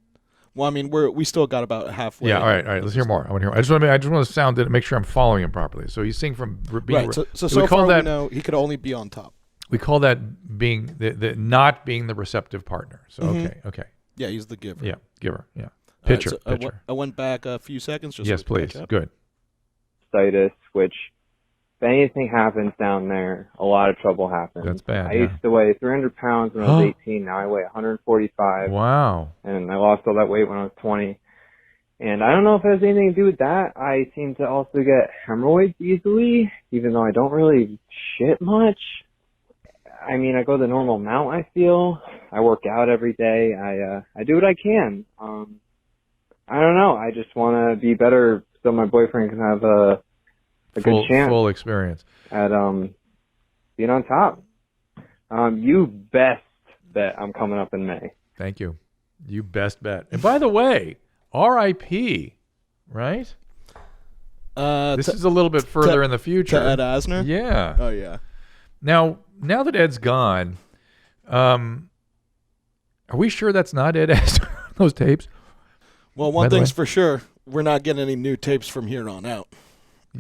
Well, we still got about halfway. Yeah, all right. Let's hear more. I want to hear. I just want to sound it, make sure I'm following him properly. So he's saying from being Right. So we call far that, we know he could only be on top. we call that being the not being the receptive partner. So okay. Yeah, he's the giver. Yeah, giver. Yeah. All right, Pitcher. so pitcher. I went back a few seconds. Just Yes, so we can please. catch up. Good. Prostatitis, which if anything happens down there, a lot of trouble happens. That's bad, I yeah. used to weigh 300 pounds when I was 18. Now I weigh 145. Wow. And I lost all that weight when I was 20. And I don't know if it has anything to do with that. I seem to also get hemorrhoids easily, even though I don't really shit much. I do the normal amount, I feel. I work out every day. I do what I can. I don't know. I just want to be better so my boyfriend can have a good chance Full experience. at being on top. You best bet I'm coming up in May. Thank you. You best bet. And by the way, R.I.P. Right? This is a little bit further in the future. To Ed Asner? Yeah. Oh, yeah. Now that Ed's gone, are we sure that's not Ed Asner? Those tapes? Well, By one the thing's way- for sure. We're not getting any new tapes from here on out.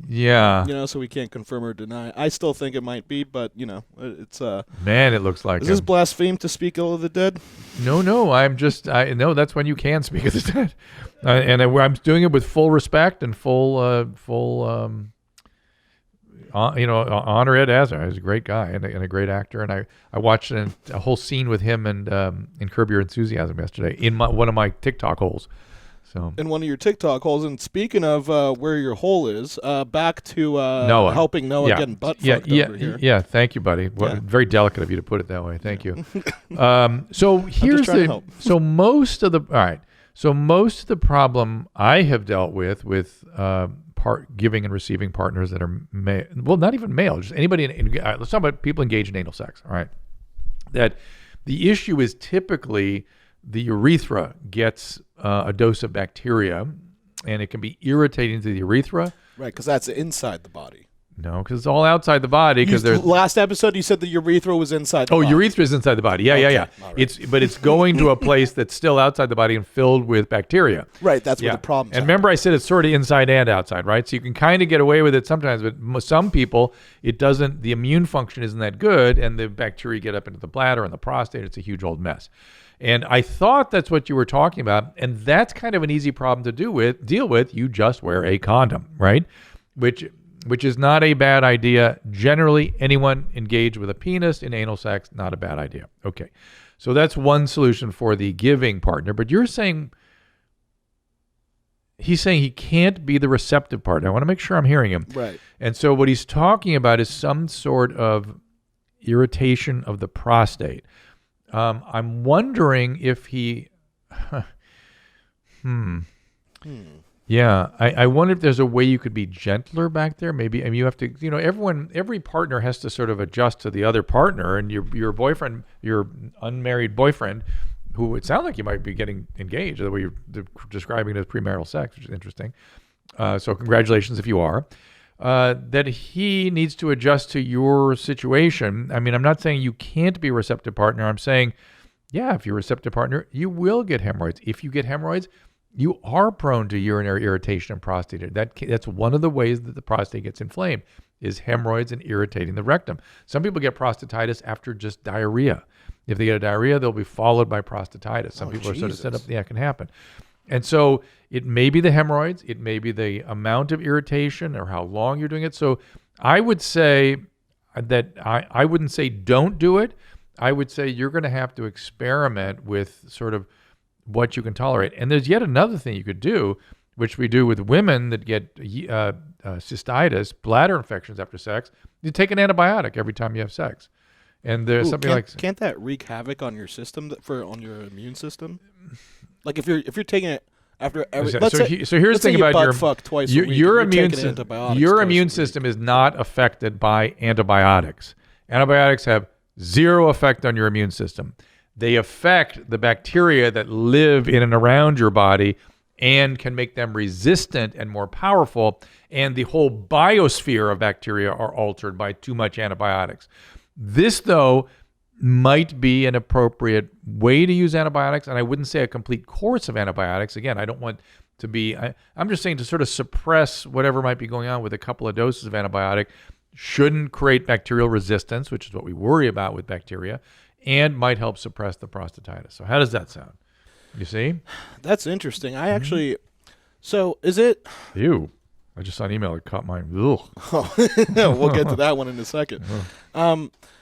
Yeah. So we can't confirm or deny. I still think it might be, but, it's... Man, it looks like Is this him. blaspheme to speak ill of the dead? No, no, that's when you can speak of the dead. And I'm doing it with full respect and full honor Ed Asner. He's a great guy and a great actor. And I watched a whole scene with him and in Curb Your Enthusiasm yesterday in one of my TikTok holes. So in one of your TikTok holes. And speaking of where your hole is, back to Noah. helping Noah getting butt fucked over here. Yeah, thank you, buddy. Well, very delicate of you to put it that way. Thank you. So here's trying to help. So most of the problem I have dealt with giving and receiving partners that are not even male, just anybody. Let's talk about people engaged in anal sex. All right, that the issue is typically the urethra gets a dose of bacteria, and it can be irritating to the urethra. Right, because that's inside the body. No, because it's all outside the body. Because there's last episode you said the urethra was inside the body. Urethra is inside the body. Yeah. All right. But it's going to a place that's still outside the body and filled with bacteria. Right, that's where the problem is. And remember I said it's sort of inside and outside, right? So you can kind of get away with it sometimes, but some people, the immune function isn't that good, and the bacteria get up into the bladder and the prostate. It's a huge old mess. And I thought that's what you were talking about, and that's kind of an easy problem to deal with. You just wear a condom, right? Which is not a bad idea. Generally, anyone engaged with a penis in anal sex, not a bad idea. Okay, so that's one solution for the giving partner. But he's saying he can't be the receptive partner. I want to make sure I'm hearing him. Right. And so what he's talking about is some sort of irritation of the prostate. I'm wondering if he... Yeah, I wonder if there's a way you could be gentler back there. Maybe, I mean, you have to, every partner has to sort of adjust to the other partner, and your boyfriend, your unmarried boyfriend, who it sounds like you might be getting engaged, the way you're describing it as premarital sex, which is interesting. So congratulations if you are. That he needs to adjust to your situation. I mean, I'm not saying you can't be a receptive partner. I'm saying, yeah, if you're a receptive partner, you will get hemorrhoids. If you get hemorrhoids, you are prone to urinary irritation and prostate. That's one of the ways that the prostate gets inflamed, is hemorrhoids and irritating the rectum. Some people get prostatitis after just diarrhea. If they get a diarrhea, they'll be followed by prostatitis. Some people are sort of set up, yeah, it can happen. And so it may be the hemorrhoids, it may be the amount of irritation or how long you're doing it. So I would say that I wouldn't say don't do it. I would say you're going to have to experiment with sort of what you can tolerate. And there's yet another thing you could do, which we do with women that get cystitis, bladder infections after sex. You take an antibiotic every time you have sex. And there's can't that wreak havoc on your system on your immune system? Like if you're taking it after every so here's the thing about your immune system is not affected by antibiotics. Antibiotics have zero effect on your immune system. They affect the bacteria that live in and around your body and can make them resistant and more powerful. And the whole biosphere of bacteria are altered by too much antibiotics. This, though, might be an appropriate way to use antibiotics. And I wouldn't say a complete course of antibiotics. Again, I don't want to be, I'm just saying to sort of suppress whatever might be going on with a couple of doses of antibiotic shouldn't create bacterial resistance, which is what we worry about with bacteria, and might help suppress the prostatitis. So how does that sound? You see? That's interesting. I actually, so is it? Ew. I just saw an email that caught my, ugh. We'll get to that one in a second.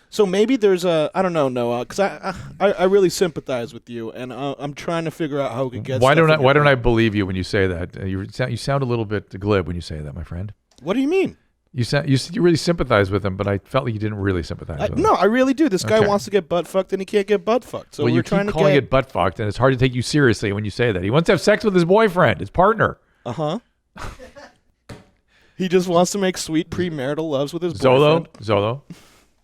So maybe there's I don't know, Noah, because I really sympathize with you, and I'm trying to figure out how we could get. Why don't I believe you when you say that? You sound a little bit glib when you say that, my friend. What do you mean? You really sympathize with him, but I felt like you didn't really sympathize with him. No, I really do. This guy wants to get butt fucked, and he can't get butt fucked. So you keep calling it butt fucked, and it's hard to take you seriously when you say that. He wants to have sex with his boyfriend, his partner. He just wants to make sweet premarital loves with his boyfriend. Zolo,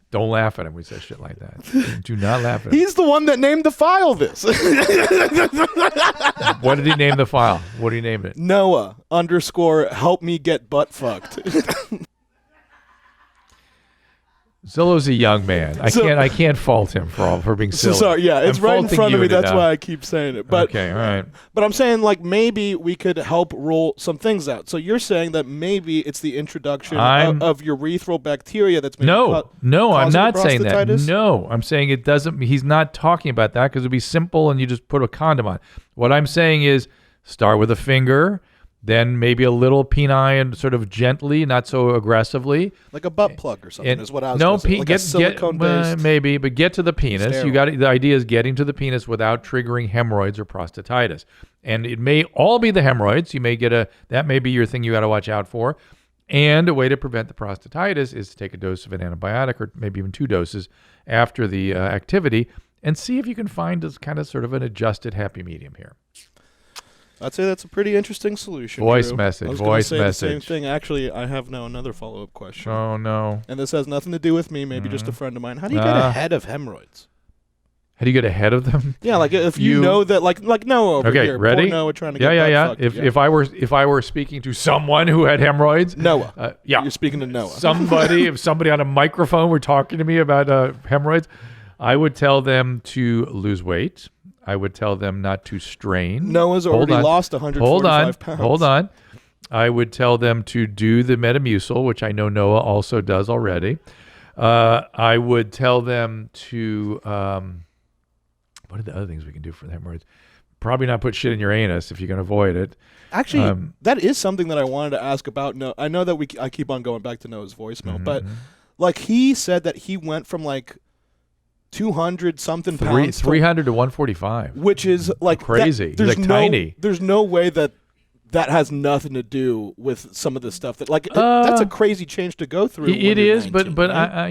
don't laugh at him. We say shit like that. Do not laugh at him. He's the one that named the file this. What did he name the file? What did he name it? Noah _ help me get butt fucked. Zolo's a young man. I can't fault him for being silly. Sorry, yeah, it's right in front of me. That's why I keep saying it. But okay, all right. But I'm saying like maybe we could help roll some things out. So you're saying that maybe it's the introduction of urethral bacteria that's no, I'm not saying that. No, I'm saying it doesn't. He's not talking about that because it'd be simple and you just put a condom on. What I'm saying is start with a finger. then maybe a little peni and sort of gently, not so aggressively. Like a butt plug or something And is what I was no, going to say. Like a silicone-based. maybe, but get to the penis. Sterile. You got the idea is getting to the penis without triggering hemorrhoids or prostatitis, and it may all be the hemorrhoids. You may get that may be your thing you got to watch out for. And a way to prevent the prostatitis is to take a dose of an antibiotic, or maybe even 2 doses after the activity, and see if you can find this kind of sort of an adjusted happy medium here. I'd say that's a pretty interesting solution. Voice Drew. message, I was gonna voice say message. the same thing. Actually, I have now another follow-up question. Oh no! And this has nothing to do with me. Maybe just a friend of mine. How do you get Ah. ahead of hemorrhoids? How do you get ahead of them? Yeah, like if you know that, like Noah over Okay, here. ready? Poor Noah trying to Yeah, get yeah. butt fucked. If I were speaking to someone who had hemorrhoids, Noah, yeah, you're speaking to Noah. if somebody on a microphone were talking to me about hemorrhoids, I would tell them to lose weight. I would tell them not to strain. Noah's already lost 145 pounds. Hold on. I would tell them to do the Metamucil, which I know Noah also does already. I would tell them to, what are the other things we can do for the hemorrhoids? Probably not put shit in your anus if you can avoid it. Actually, that is something that I wanted to ask about. No, I know that I keep on going back to Noah's voicemail, but like he said that he went from like 200 something pounds, 300 to 145, which is like crazy. There's like tiny. There's no way that has nothing to do with some of the stuff that that's a crazy change to go through. It is, 19, but right?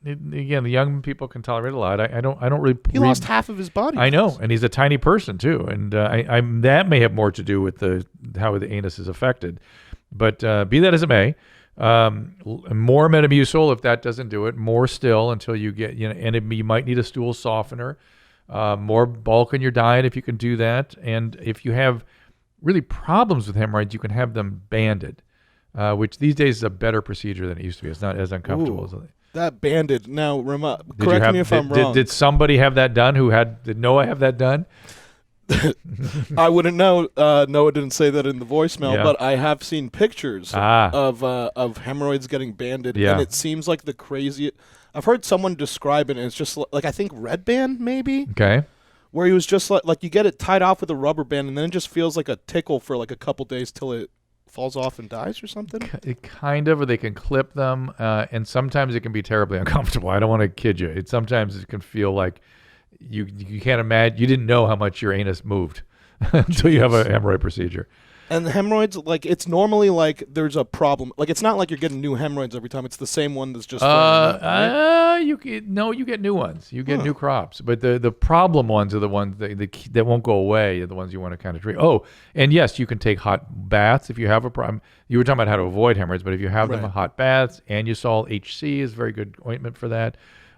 again, the young people can tolerate a lot. I don't really. He lost half of his body. I know, and he's a tiny person too, and that may have more to do with how the anus is affected. But be that as it may. More Metamucil if that doesn't do it. More still until you get you might need a stool softener. More bulk in your diet if you can do that. And if you have really problems with hemorrhoids, you can have them banded, which these days is a better procedure than it used to be. It's not as uncomfortable as it. That banded. Now, correct me if I'm wrong. Did somebody have that done? Did Noah have that done? I wouldn't know. Noah didn't say that in the voicemail, Yeah. but I have seen pictures of hemorrhoids getting banded, and it seems like the crazy. I've heard someone describe it, and it's just like I think red band maybe. Okay. Where he was just like you get it tied off with a rubber band, and then it just feels like a tickle for like a couple days till it falls off and dies or something. It kind of, or they can clip them, and sometimes it can be terribly uncomfortable. I don't want to kid you. Sometimes it can feel like. You can't imagine. You didn't know how much your anus moved until you have a hemorrhoid procedure. And the hemorrhoids, like it's normally like there's a problem. Like it's not like you're getting new hemorrhoids every time. It's the same one that's just. You get new ones. You get new crops. But the problem ones are the ones that won't go away. Are the ones you want to kind of treat. Oh, and yes, you can take hot baths if you have a problem. You were talking about how to avoid hemorrhoids, but if you have them, hot baths, Anusol HC is a very good ointment for that.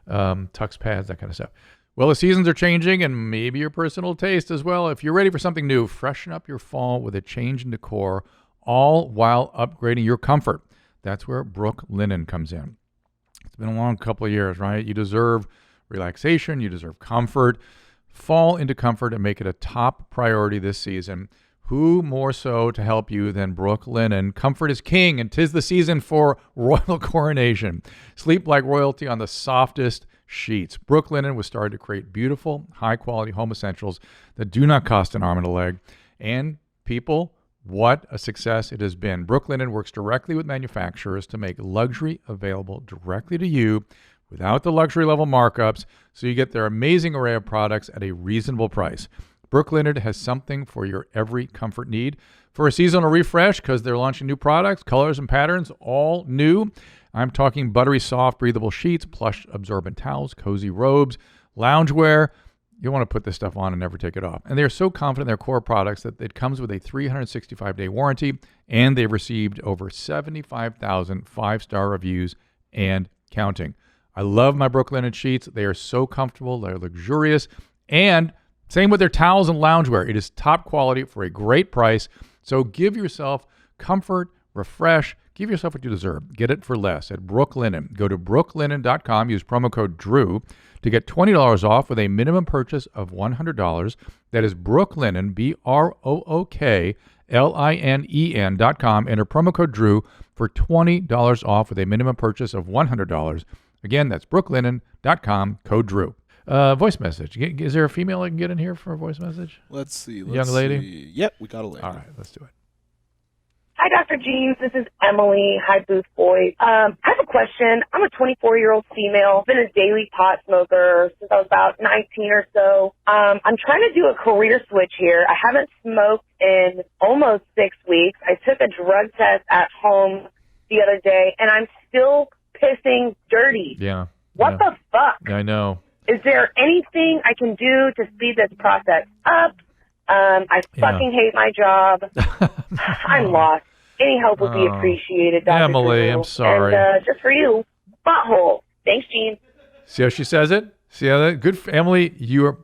Tux pads, that kind of stuff. Well, the seasons are changing, and maybe your personal taste as well. If you're ready for something new, freshen up your fall with a change in decor, all while upgrading your comfort. That's where Brook Linen comes in. It's been a long couple of years, right? You deserve relaxation. You deserve comfort. Fall into comfort and make it a top priority this season. Who more so to help you than Brook Linen? Comfort is king, and 'tis the season for royal coronation. Sleep like royalty on the softest sheets. Brook Linen was started to create beautiful, high-quality home essentials that do not cost an arm and a leg. And people, what a success it has been. Brook Linen works directly with manufacturers to make luxury available directly to you without the luxury level markups, so you get their amazing array of products at a reasonable price. Brook Linen has something for your every comfort need. For a seasonal refresh, because they're launching new products, colors and patterns, all new. I'm talking buttery soft, breathable sheets, plush absorbent towels, cozy robes, loungewear. You'll want to put this stuff on and never take it off. And they're so confident in their core products that it comes with a 365-day warranty, and they've received over 75,000 five-star reviews and counting. I love my Brook Linen sheets. They are so comfortable. They're luxurious. And same with their towels and loungewear. It is top quality for a great price. So give yourself comfort, refresh, give yourself what you deserve. Get it for less at Brook Linen. Go to brooklinen.com. Use promo code DREW to get $20 off with a minimum purchase of $100. That is Brooklinen, BROOKLINEN.com. Enter promo code DREW for $20 off with a minimum purchase of $100. Again, that's brooklinen.com, code DREW. Voice message. Is there a female I can get in here for a voice message? Let's see. Young lady? Yep, we got a lady. All right, let's do it. Hi, Dr. Jeans. This is Emily. Hi, Booth Boys. I have a question. I'm a 24-year-old female. Been a daily pot smoker since I was about 19 or so. I'm trying to do a career switch here. I haven't smoked in almost 6 weeks. I took a drug test at home the other day, and I'm still pissing dirty. Yeah. What the fuck? I know. Is there anything I can do to speed this process up? I fucking hate my job. I'm lost. Any help would be appreciated, Dr. Emily, Drew. I'm sorry. And just for you, butthole. Thanks, Gene. See how she says it? See how that? Good. Emily, you are.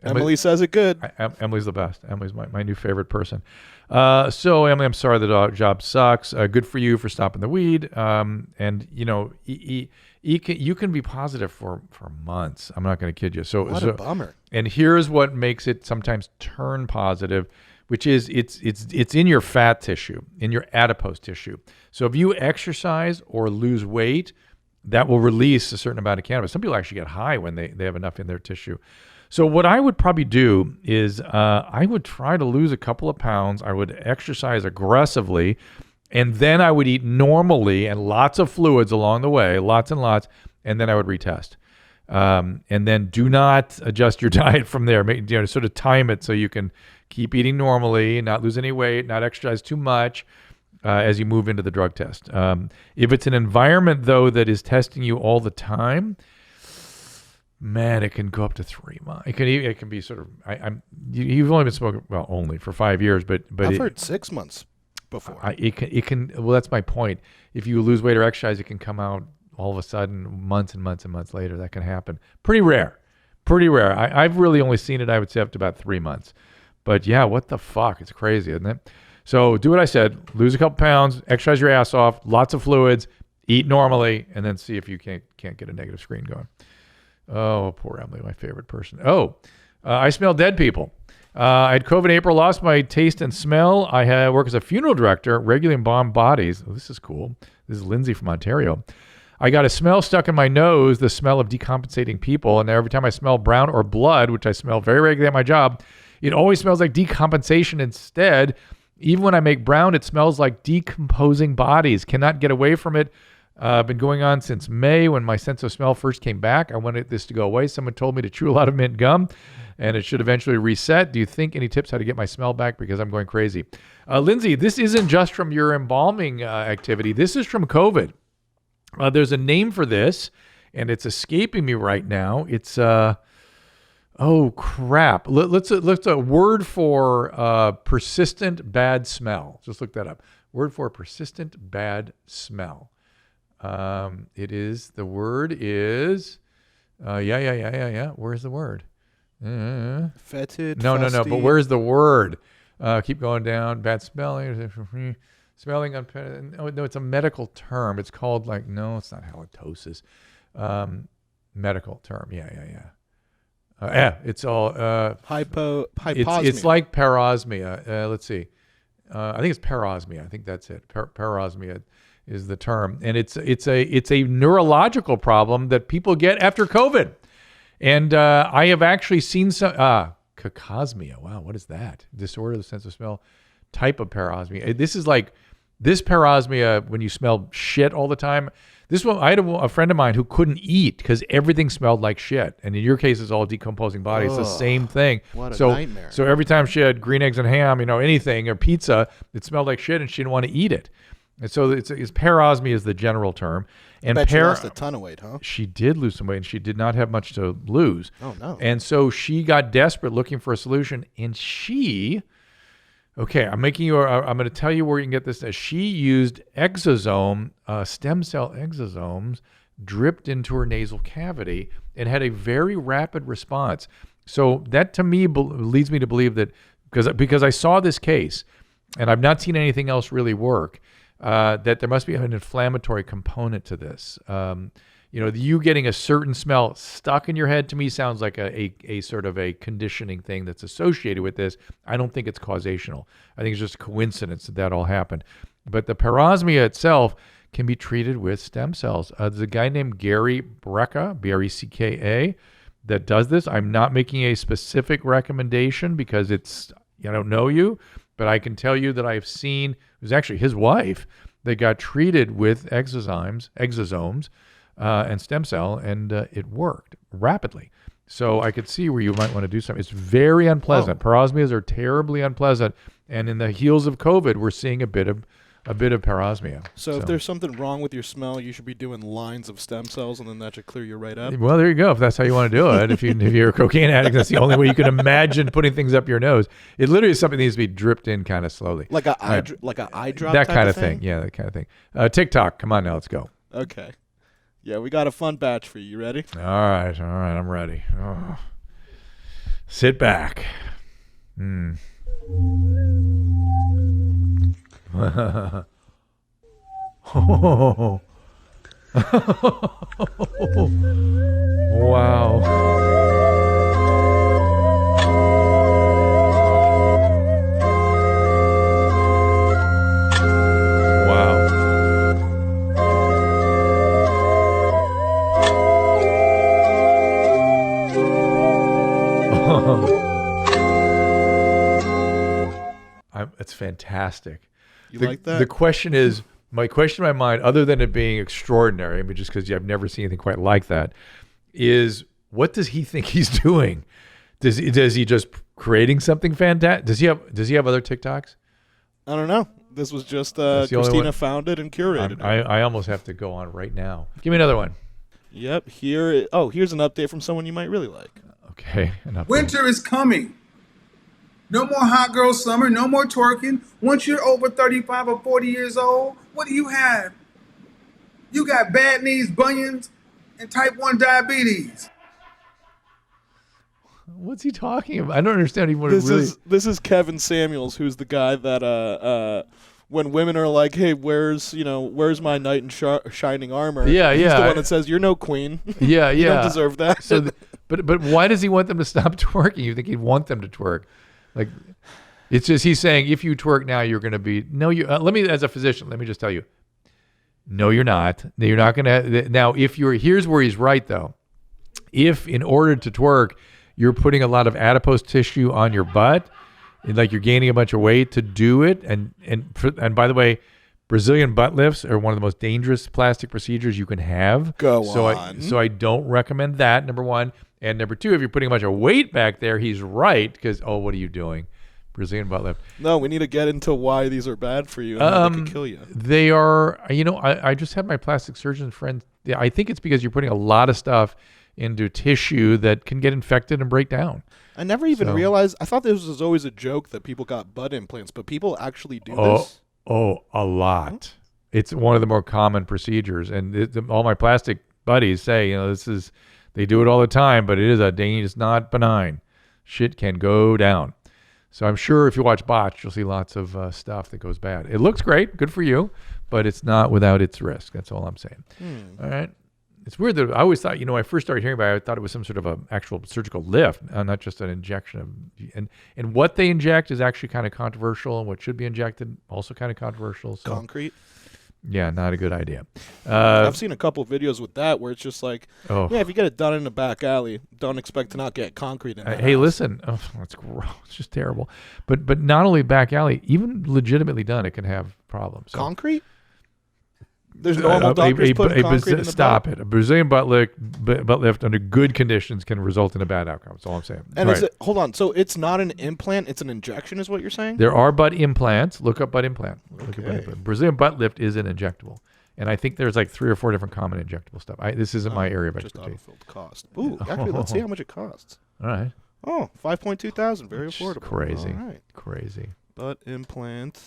Emily says it good. Emily's the best. Emily's my new favorite person. So Emily, I'm sorry the job sucks. Good for you for stopping the weed. And you know, you can be positive for months. I'm not going to kid you. So what a bummer. And here's what makes it sometimes turn positive, which is it's in your fat tissue, in your adipose tissue. So if you exercise or lose weight, that will release a certain amount of cannabis. Some people actually get high when they have enough in their tissue. So what I would probably do is I would try to lose a couple of pounds. I would exercise aggressively, and then I would eat normally and lots of fluids along the way, lots and lots, and then I would retest. And then do not adjust your diet from there. Sort of time it so you can keep eating normally, not lose any weight, not exercise too much as you move into the drug test. If it's an environment, though, that is testing you all the time, man, it can go up to 3 months. It can be sort of. You've only been smoking only for 5 years, but I've heard 6 months before. It can. Well, that's my point. If you lose weight or exercise, it can come out all of a sudden, months and months and months later. That can happen. Pretty rare. I've really only seen it, I would say, up to about 3 months. But yeah, what the fuck? It's crazy, isn't it? So do what I said. Lose a couple pounds, exercise your ass off, lots of fluids, eat normally, and then see if you can't get a negative screen going. Oh, poor Emily, my favorite person. I smell dead people. I had COVID in April, lost my taste and smell. I work as a funeral director, regularly embalmed bodies. Oh, this is cool. This is Lindsay from Ontario. I got a smell stuck in my nose, the smell of decompensating people. And every time I smell brown or blood, which I smell very regularly at my job, it always smells like decompensation instead. Even when I make brown, it smells like decomposing bodies. Cannot get away from it. Been going on since May when my sense of smell first came back. I wanted this to go away. Someone told me to chew a lot of mint gum and it should eventually reset. Do you think any tips how to get my smell back? Because I'm going crazy. Lindsay, this isn't just from your embalming activity. This is from COVID. There's a name for this and it's escaping me right now. It's, oh crap. Let's a word for persistent bad smell. Just look that up. Word for persistent bad smell. The word is, yeah. Where's the word? Fetid. No. Fusty. But where's the word? Keep going down. Bad smelling. Smelling. Oh, no, it's a medical term. It's called no, it's not halitosis. Medical term. Yeah. It's all, hyposmia. It's like parosmia. Let's see. I think it's parosmia. I think that's it. Parosmia is the term, and it's a neurological problem that people get after COVID, and I have actually seen some cacosmia. Wow, what is that? Disorder of the sense of smell, type of parosmia. This is like this parosmia when you smell shit all the time. This one, I had a friend of mine who couldn't eat because everything smelled like shit, and in your case, it's all decomposing body. It's the same thing. What a nightmare! So every time she had green eggs and ham, anything or pizza, it smelled like shit, and she didn't want to eat it. And so it's parosmia is the general term. And Bet she lost a ton of weight, huh? She did lose some weight, and she did not have much to lose. Oh, no. And so she got desperate looking for a solution, and I'm going to tell you where you can get this. She used exosome, stem cell exosomes, dripped into her nasal cavity and had a very rapid response. So that to me leads me to believe that because I saw this case and I've not seen anything else really work, that there must be an inflammatory component to this. You getting a certain smell stuck in your head to me sounds like a sort of a conditioning thing that's associated with this. I don't think it's causational. I think it's just a coincidence that all happened. But the parosmia itself can be treated with stem cells. There's a guy named Gary Brecka, Brecka, that does this. I'm not making a specific recommendation because I don't know you, but I can tell you that I've seen, it was actually his wife that got treated with exosomes, and stem cell, and it worked rapidly. So I could see where you might want to do something. It's very unpleasant. Parosmias are terribly unpleasant, and in the heels of COVID, we're seeing a bit of parosmia. So if there's something wrong with your smell, you should be doing lines of stem cells, and then that should clear you right up. Well, there you go. If that's how you want to do it. If you're a cocaine addict, that's the only way you can imagine putting things up your nose. It literally is something that needs to be dripped in kind of slowly. Like a eye drop. That type kind of thing. Yeah, that kind of thing. TikTok. Come on now, let's go. Okay. Yeah, we got a fun batch for you. You ready? All right. I'm ready. Oh. Sit back. Oh. Wow. It's fantastic. You like that? The question is, my question in my mind, other than it being extraordinary, I mean, just because I've never seen anything quite like that, is what does he think he's doing? Does he just creating something fantastic? Does he have other TikToks? I don't know. This was just Christina found it and curated it. I almost have to go on right now. Give me another one. Yep. Here's an update from someone you might really like. Okay. Winter is coming. No more hot girl summer, no more twerking. Once you're over 35 or 40 years old, what do you have? You got bad knees, bunions, and type 1 diabetes. What's he talking about? I don't understand even what This is Kevin Samuels, who's the guy that when women are like, "Hey, where's my knight in shining armor?" Yeah, he's the one that says, "You're no queen." Yeah, you don't deserve that. So, but why does he want them to stop twerking? You think he'd want them to twerk? Like, it's just he's saying if you twerk now, you're going to be let me, as a physician, let me just tell you, no, you're not. You're not going to. Now, here's where he's right though. If in order to twerk, you're putting a lot of adipose tissue on your butt, like you're gaining a bunch of weight to do it, and by the way, Brazilian butt lifts are one of the most dangerous plastic procedures you can have. So I don't recommend that, number one. And number two, if you're putting a bunch of weight back there, he's right, because, what are you doing? Brazilian butt lift. No, we need to get into why these are bad for you and how they can kill you. They are, I just had my plastic surgeon friend. Yeah, I think it's because you're putting a lot of stuff into tissue that can get infected and break down. I never even realized, I thought this was always a joke that people got butt implants, but people actually do this? Oh, a lot. It's one of the more common procedures. And all my plastic buddies say, they do it all the time, but it is it's not benign. Shit can go down. So I'm sure if you watch Botched, you'll see lots of stuff that goes bad. It looks great, good for you, but it's not without its risk. That's all I'm saying. All right. It's weird that I always thought, when I first started hearing about it, I thought it was some sort of an actual surgical lift, not just an injection. And what they inject is actually kind of controversial, and what should be injected also kind of controversial. So, concrete? Yeah, not a good idea. I've seen a couple of videos with that where it's just like, if you get it done in a back alley, don't expect to not get concrete in it. Hey, listen, that's gross. It's just terrible. But not only back alley, even legitimately done, it can have problems. So. Concrete? There's normal doctors putting concrete in the Stop butt? it. A Brazilian butt lift under good conditions can result in a bad outcome. That's all I'm saying. And hold on, so it's not an implant, it's an injection is what you're saying? There are butt implants. Look up butt implant. Okay. Brazilian butt lift is an injectable. And I think there's like 3 or 4 different common injectable stuff. This isn't my area of expertise. Just autofilled cost. Ooh, actually, let's see how much it costs. All right. Oh, $5,200. Very affordable. Crazy. All right. Crazy. Butt implant.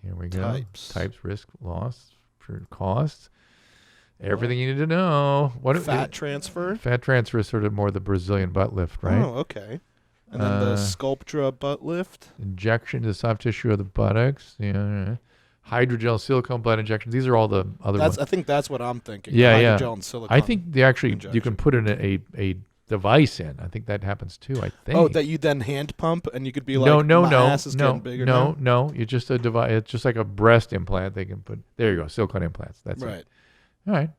Here we go. Types, risk, loss, for costs. Everything you need to know. Fat transfer? Fat transfer is sort of more the Brazilian butt lift, right? Oh, okay. And then the Sculptra butt lift. Injection to the soft tissue of the buttocks. Yeah. Hydrogel silicone blood injections. These are all the other ones. I think that's what I'm thinking. Yeah, hydrogel and silicone. I think you can put in a device in. I think that happens too. I think. Oh, that you then hand pump and you could be like, my ass is getting bigger now? No. It's just a device. It's just like a breast implant. They can put. There you go. Silicone implants. That's right. It. All right.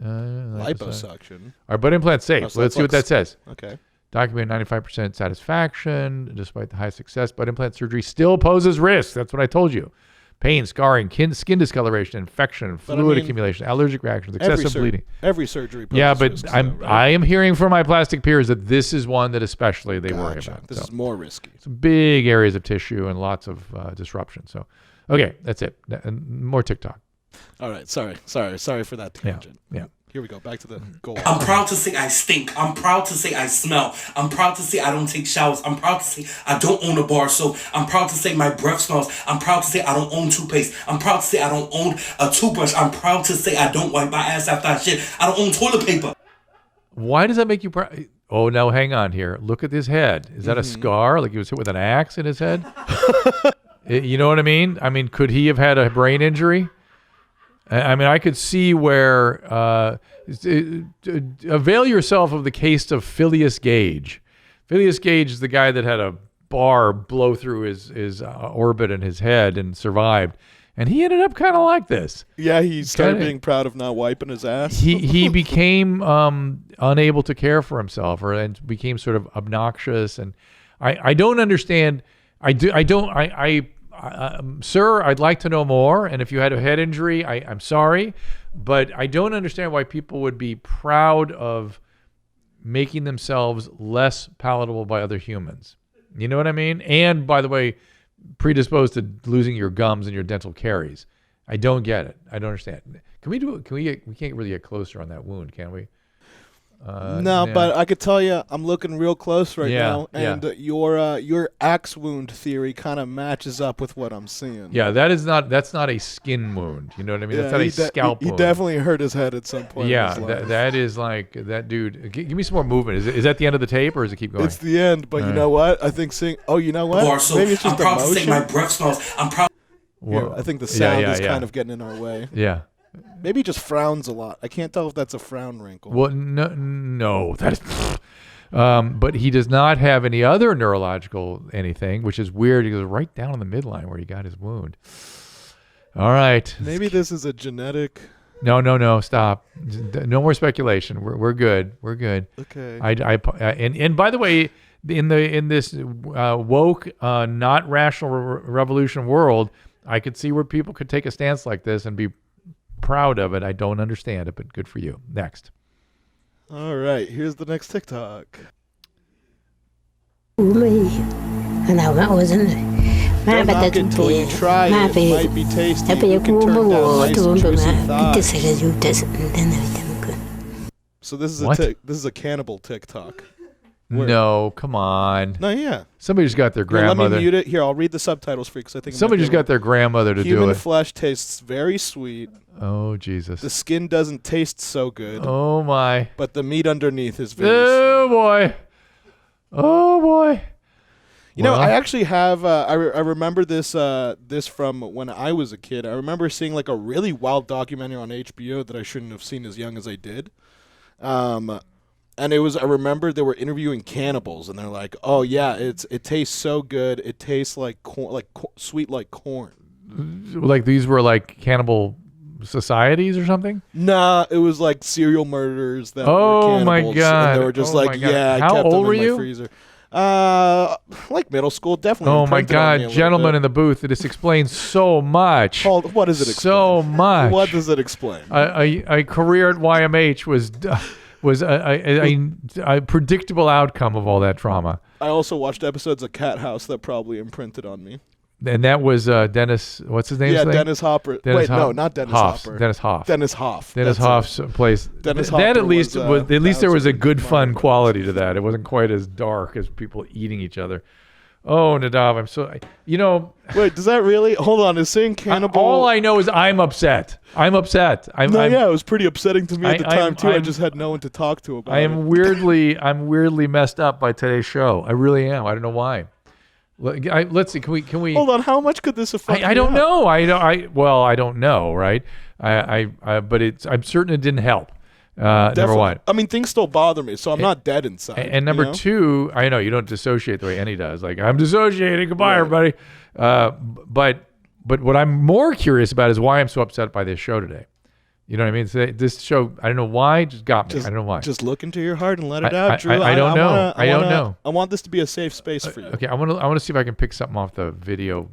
Liposuction. Our butt implant safe. Let's see what that says. Okay. Documented 95% satisfaction despite the high success, but implant surgery still poses risk. That's what I told you. Pain, scarring, skin discoloration, infection, fluid accumulation, allergic reactions, excessive bleeding. Every surgery poses Yeah, but risks, right? I am hearing from my plastic peers that this is one that especially they worry about. This is more risky. Some big areas of tissue and lots of disruption. So, okay, that's it. More TikTok. All right, sorry for that tangent. Yeah. Here we go, back to the goal. I'm proud to say I stink. I'm proud to say I smell. I'm proud to say I don't take showers. I'm proud to say I don't own a bar soap. I'm proud to say my breath smells. I'm proud to say I don't own toothpaste. I'm proud to say I don't own a toothbrush. I'm proud to say I don't wipe my ass after I shit. I don't own toilet paper. Why does that make you proud? Oh, now hang on here. Look at his head. Is that a scar? Like he was hit with an axe in his head? You know what I mean? I mean, could he have had a brain injury? I mean, I could see where avail yourself of the case of Phileas Gage. Phileas Gage is the guy that had a bar blow through his orbit in his head and survived. And he ended up kind of like this. Yeah, he started being proud of not wiping his ass. He became unable to care for himself, and became sort of obnoxious. And I don't understand. Sir, I'd like to know more. And if you had a head injury, I'm sorry, but I don't understand why people would be proud of making themselves less palatable by other humans. You know what I mean? And by the way, predisposed to losing your gums and your dental caries. I don't get it. I don't understand. We can't really get closer on that wound, can we? No, but I could tell you, I'm looking real close right now, and your axe wound theory kind of matches up with what I'm seeing. Yeah, that's not a skin wound. You know what I mean? Yeah, that's not a scalp wound. He definitely hurt his head at some point. Yeah, that is like that dude. Give me some more movement. Is that the end of the tape, or does it keep going? It's the end, but you know what? I think you know what? Maybe it's just I'm proud emotion. to say my breath smells. I'm proud. I think the sound is kind of getting in our way. Yeah. Maybe he just frowns a lot. I can't tell if that's a frown wrinkle. Well, no, that is. But he does not have any other neurological anything, which is weird. He goes right down in the midline where he got his wound. All right. Maybe this is a genetic. No, stop. No more speculation. We're good. We're good. Okay. And by the way, in this woke, not rational revolution world, I could see where people could take a stance like this and be proud of it. I don't understand it, but good for you. Next. All right, here's the next TikTok. أنا ما وزن ما Don't knock it till you try ما it. في It might be tasty. أبي You can يكون turn down nice بوتون juicy بما thighs. تسجل So this is What? this is a cannibal TikTok. No, come on. No, yeah. Somebody just got their Here, let grandmother. me mute it. Here, I'll read the subtitles for you because I think Somebody just got their grandmother to do Human it. flesh tastes very sweet. Oh, Jesus. The skin doesn't taste so good, Oh, my. but the meat underneath is very. Oh, boy. Oh, boy. You know, Well, I actually have. I remember this from when I was a kid. I remember seeing like a really wild documentary on HBO that I shouldn't have seen as young as I did. And it was. I remember they were interviewing cannibals, and they're like, "Oh yeah, it tastes so good. It tastes like corn, sweet like corn." like these were like cannibal societies or something? Nah, it was like serial murderers that Oh, were my cannibals. God. And they were just Oh, like, my God. yeah, I How kept old them were in you? my freezer. Like middle school, definitely. Oh, my imprinted on me a God. little Gentlemen bit. in the booth, this explains so much. What does it explain? So much. What does it explain? A career at YMH was a predictable outcome of all that trauma. I also watched episodes of Cat House that probably imprinted on me. And that was Dennis, what's his name? Yeah, Dennis Hopper. Dennis Wait, no, not Dennis Hopper. Dennis Hoff. Dennis Hoff. Dennis That's Hoff's place. Dennis that Hopper at least was, at least there was a Thousand good fun Mile. quality to that. It wasn't quite as dark as people eating each other. Oh, Nadav, I'm so it. Wait, does that really? Hold on, is saying cannibal? all I know is I'm upset. I'm upset. Yeah, it was pretty upsetting to me at the time too. I I'm- just had no one to talk to about I it. am weirdly messed up by today's show. I really am. I don't know why. Let's see. Can we? Hold on, how much could this affect? I don't know. I don't know. Right. But I'm certain it didn't help. Number Definitely. one. I mean, things still bother me, so I'm not dead inside. And number you know? two, I know you don't dissociate the way Annie does. Like, I'm dissociating. Goodbye, everybody. But what I'm more curious about is why I'm so upset by this show today. You know what I mean? So this show, I don't know why, just got me. I don't know why. Just look into your heart and let it out, Drew. I don't know. I don't know. I want this to be a safe space for you. Okay, I want to see if I can pick something off the video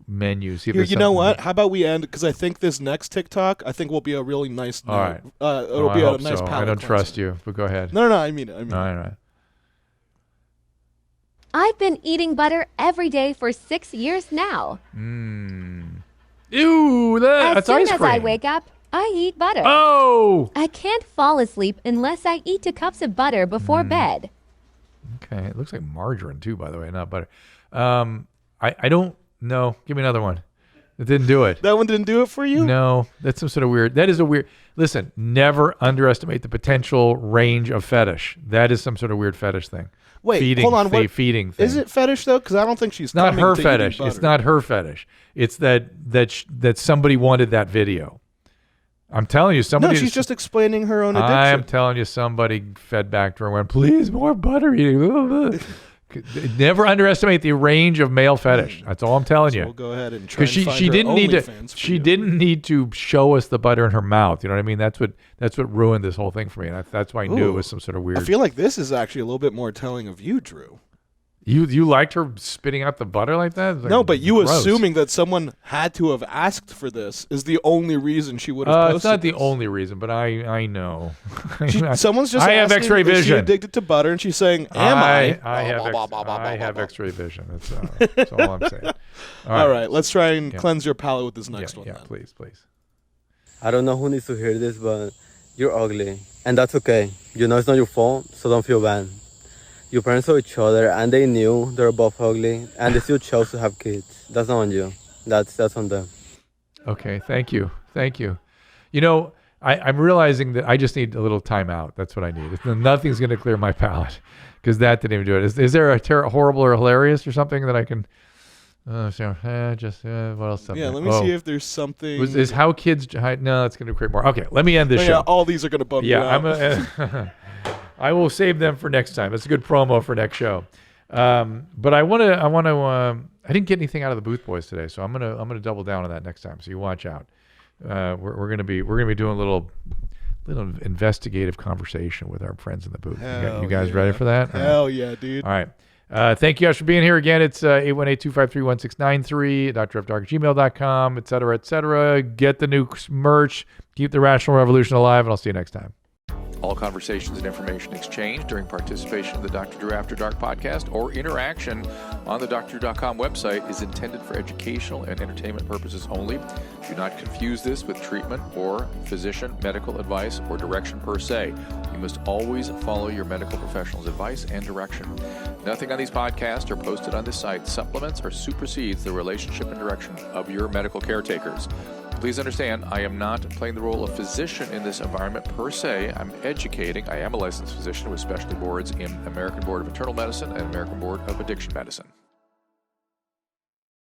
menu. See if Here, there's you know something- what? How about we end? Because I think this next TikTok, I think will be a really nice. All right. It'll I be a hope nice so. palate I don't trust cleanser. you, but go ahead. No, I mean it. All right. I've been eating butter every day for 6 years now. Ew, As that's soon ice as cream. I wake up, I eat butter. Oh! I can't fall asleep unless I eat 2 cups of butter before bed. Okay, it looks like margarine too, by the way, not butter. I don't know. Give me another one. It didn't do it. That one didn't do it for you? No, that's some sort of weird. That is a weird. Listen, never underestimate the potential range of fetish. That is some sort of weird fetish thing. Wait, feeding, hold on. What feeding thing. is it fetish though? Because I don't think she's It's not coming her to eating fetish. butter. It's not her fetish. It's that somebody wanted that video. I'm telling you, somebody. No, she's just explaining her own addiction. I am telling you, somebody fed back to her and went, please, more butter eating. Never underestimate the range of male fetish. That's all I'm telling you. We'll go ahead and try and Because find she her didn't need to. OnlyFans for She you. didn't need to show us the butter in her mouth. You know what I mean? That's what ruined this whole thing for me. And that's why I knew it was some sort of weird. I feel like this is actually a little bit more telling of you, Drew. You liked her spitting out the butter like that? It's like, No, but you gross. assuming that someone had to have asked for this is the only reason she would have posted It's not the this. only reason, but I know. Someone's just I have asking, X-ray is she vision. addicted to butter? And she's saying, am I? I have X-ray vision. That's all I'm saying. All right, let's try and Yeah. cleanse your palate with this next one. Yeah, then. please. I don't know who needs to hear this, but you're ugly. And that's okay. You know it's not your fault, so don't feel bad. Your parents saw each other and they knew they were both ugly and they still chose to have kids. That's not on you. That's on them. Okay, thank you. You know, I'm realizing that I just need a little time out. That's what I need. Nothing's going to clear my palate because that didn't even do it. Is there a horrible or hilarious or something that I can... what else? Yeah, let me see if there's something. Is how kids... No, that's going to create more. Okay, let me end this show. Yeah, all these are going to bum you out. I will save them for next time. That's a good promo for next show. But I want to. I didn't get anything out of the Booth Boys today, so I'm gonna double down on that next time. So you watch out. We're gonna be doing a little investigative conversation with our friends in the booth. You guys ready for that? Hell yeah, dude. All right. Thank you guys for being here again. It's 818-253-1693, drfdark@gmail.com, et cetera, et cetera. Get the new merch. Keep the Rational Revolution alive, and I'll see you next time. All conversations and information exchanged during participation in the Dr. Drew After Dark podcast or interaction on the drdrew.com website is intended for educational and entertainment purposes only. Do not confuse this with treatment or physician medical advice or direction per se. You must always follow your medical professional's advice and direction. Nothing on these podcasts or posted on this site supplements or supersedes the relationship and direction of your medical caretakers. Please understand, I am not playing the role of physician in this environment per se. I'm educating. I am a licensed physician with specialty boards in American Board of Internal Medicine and American Board of Addiction Medicine.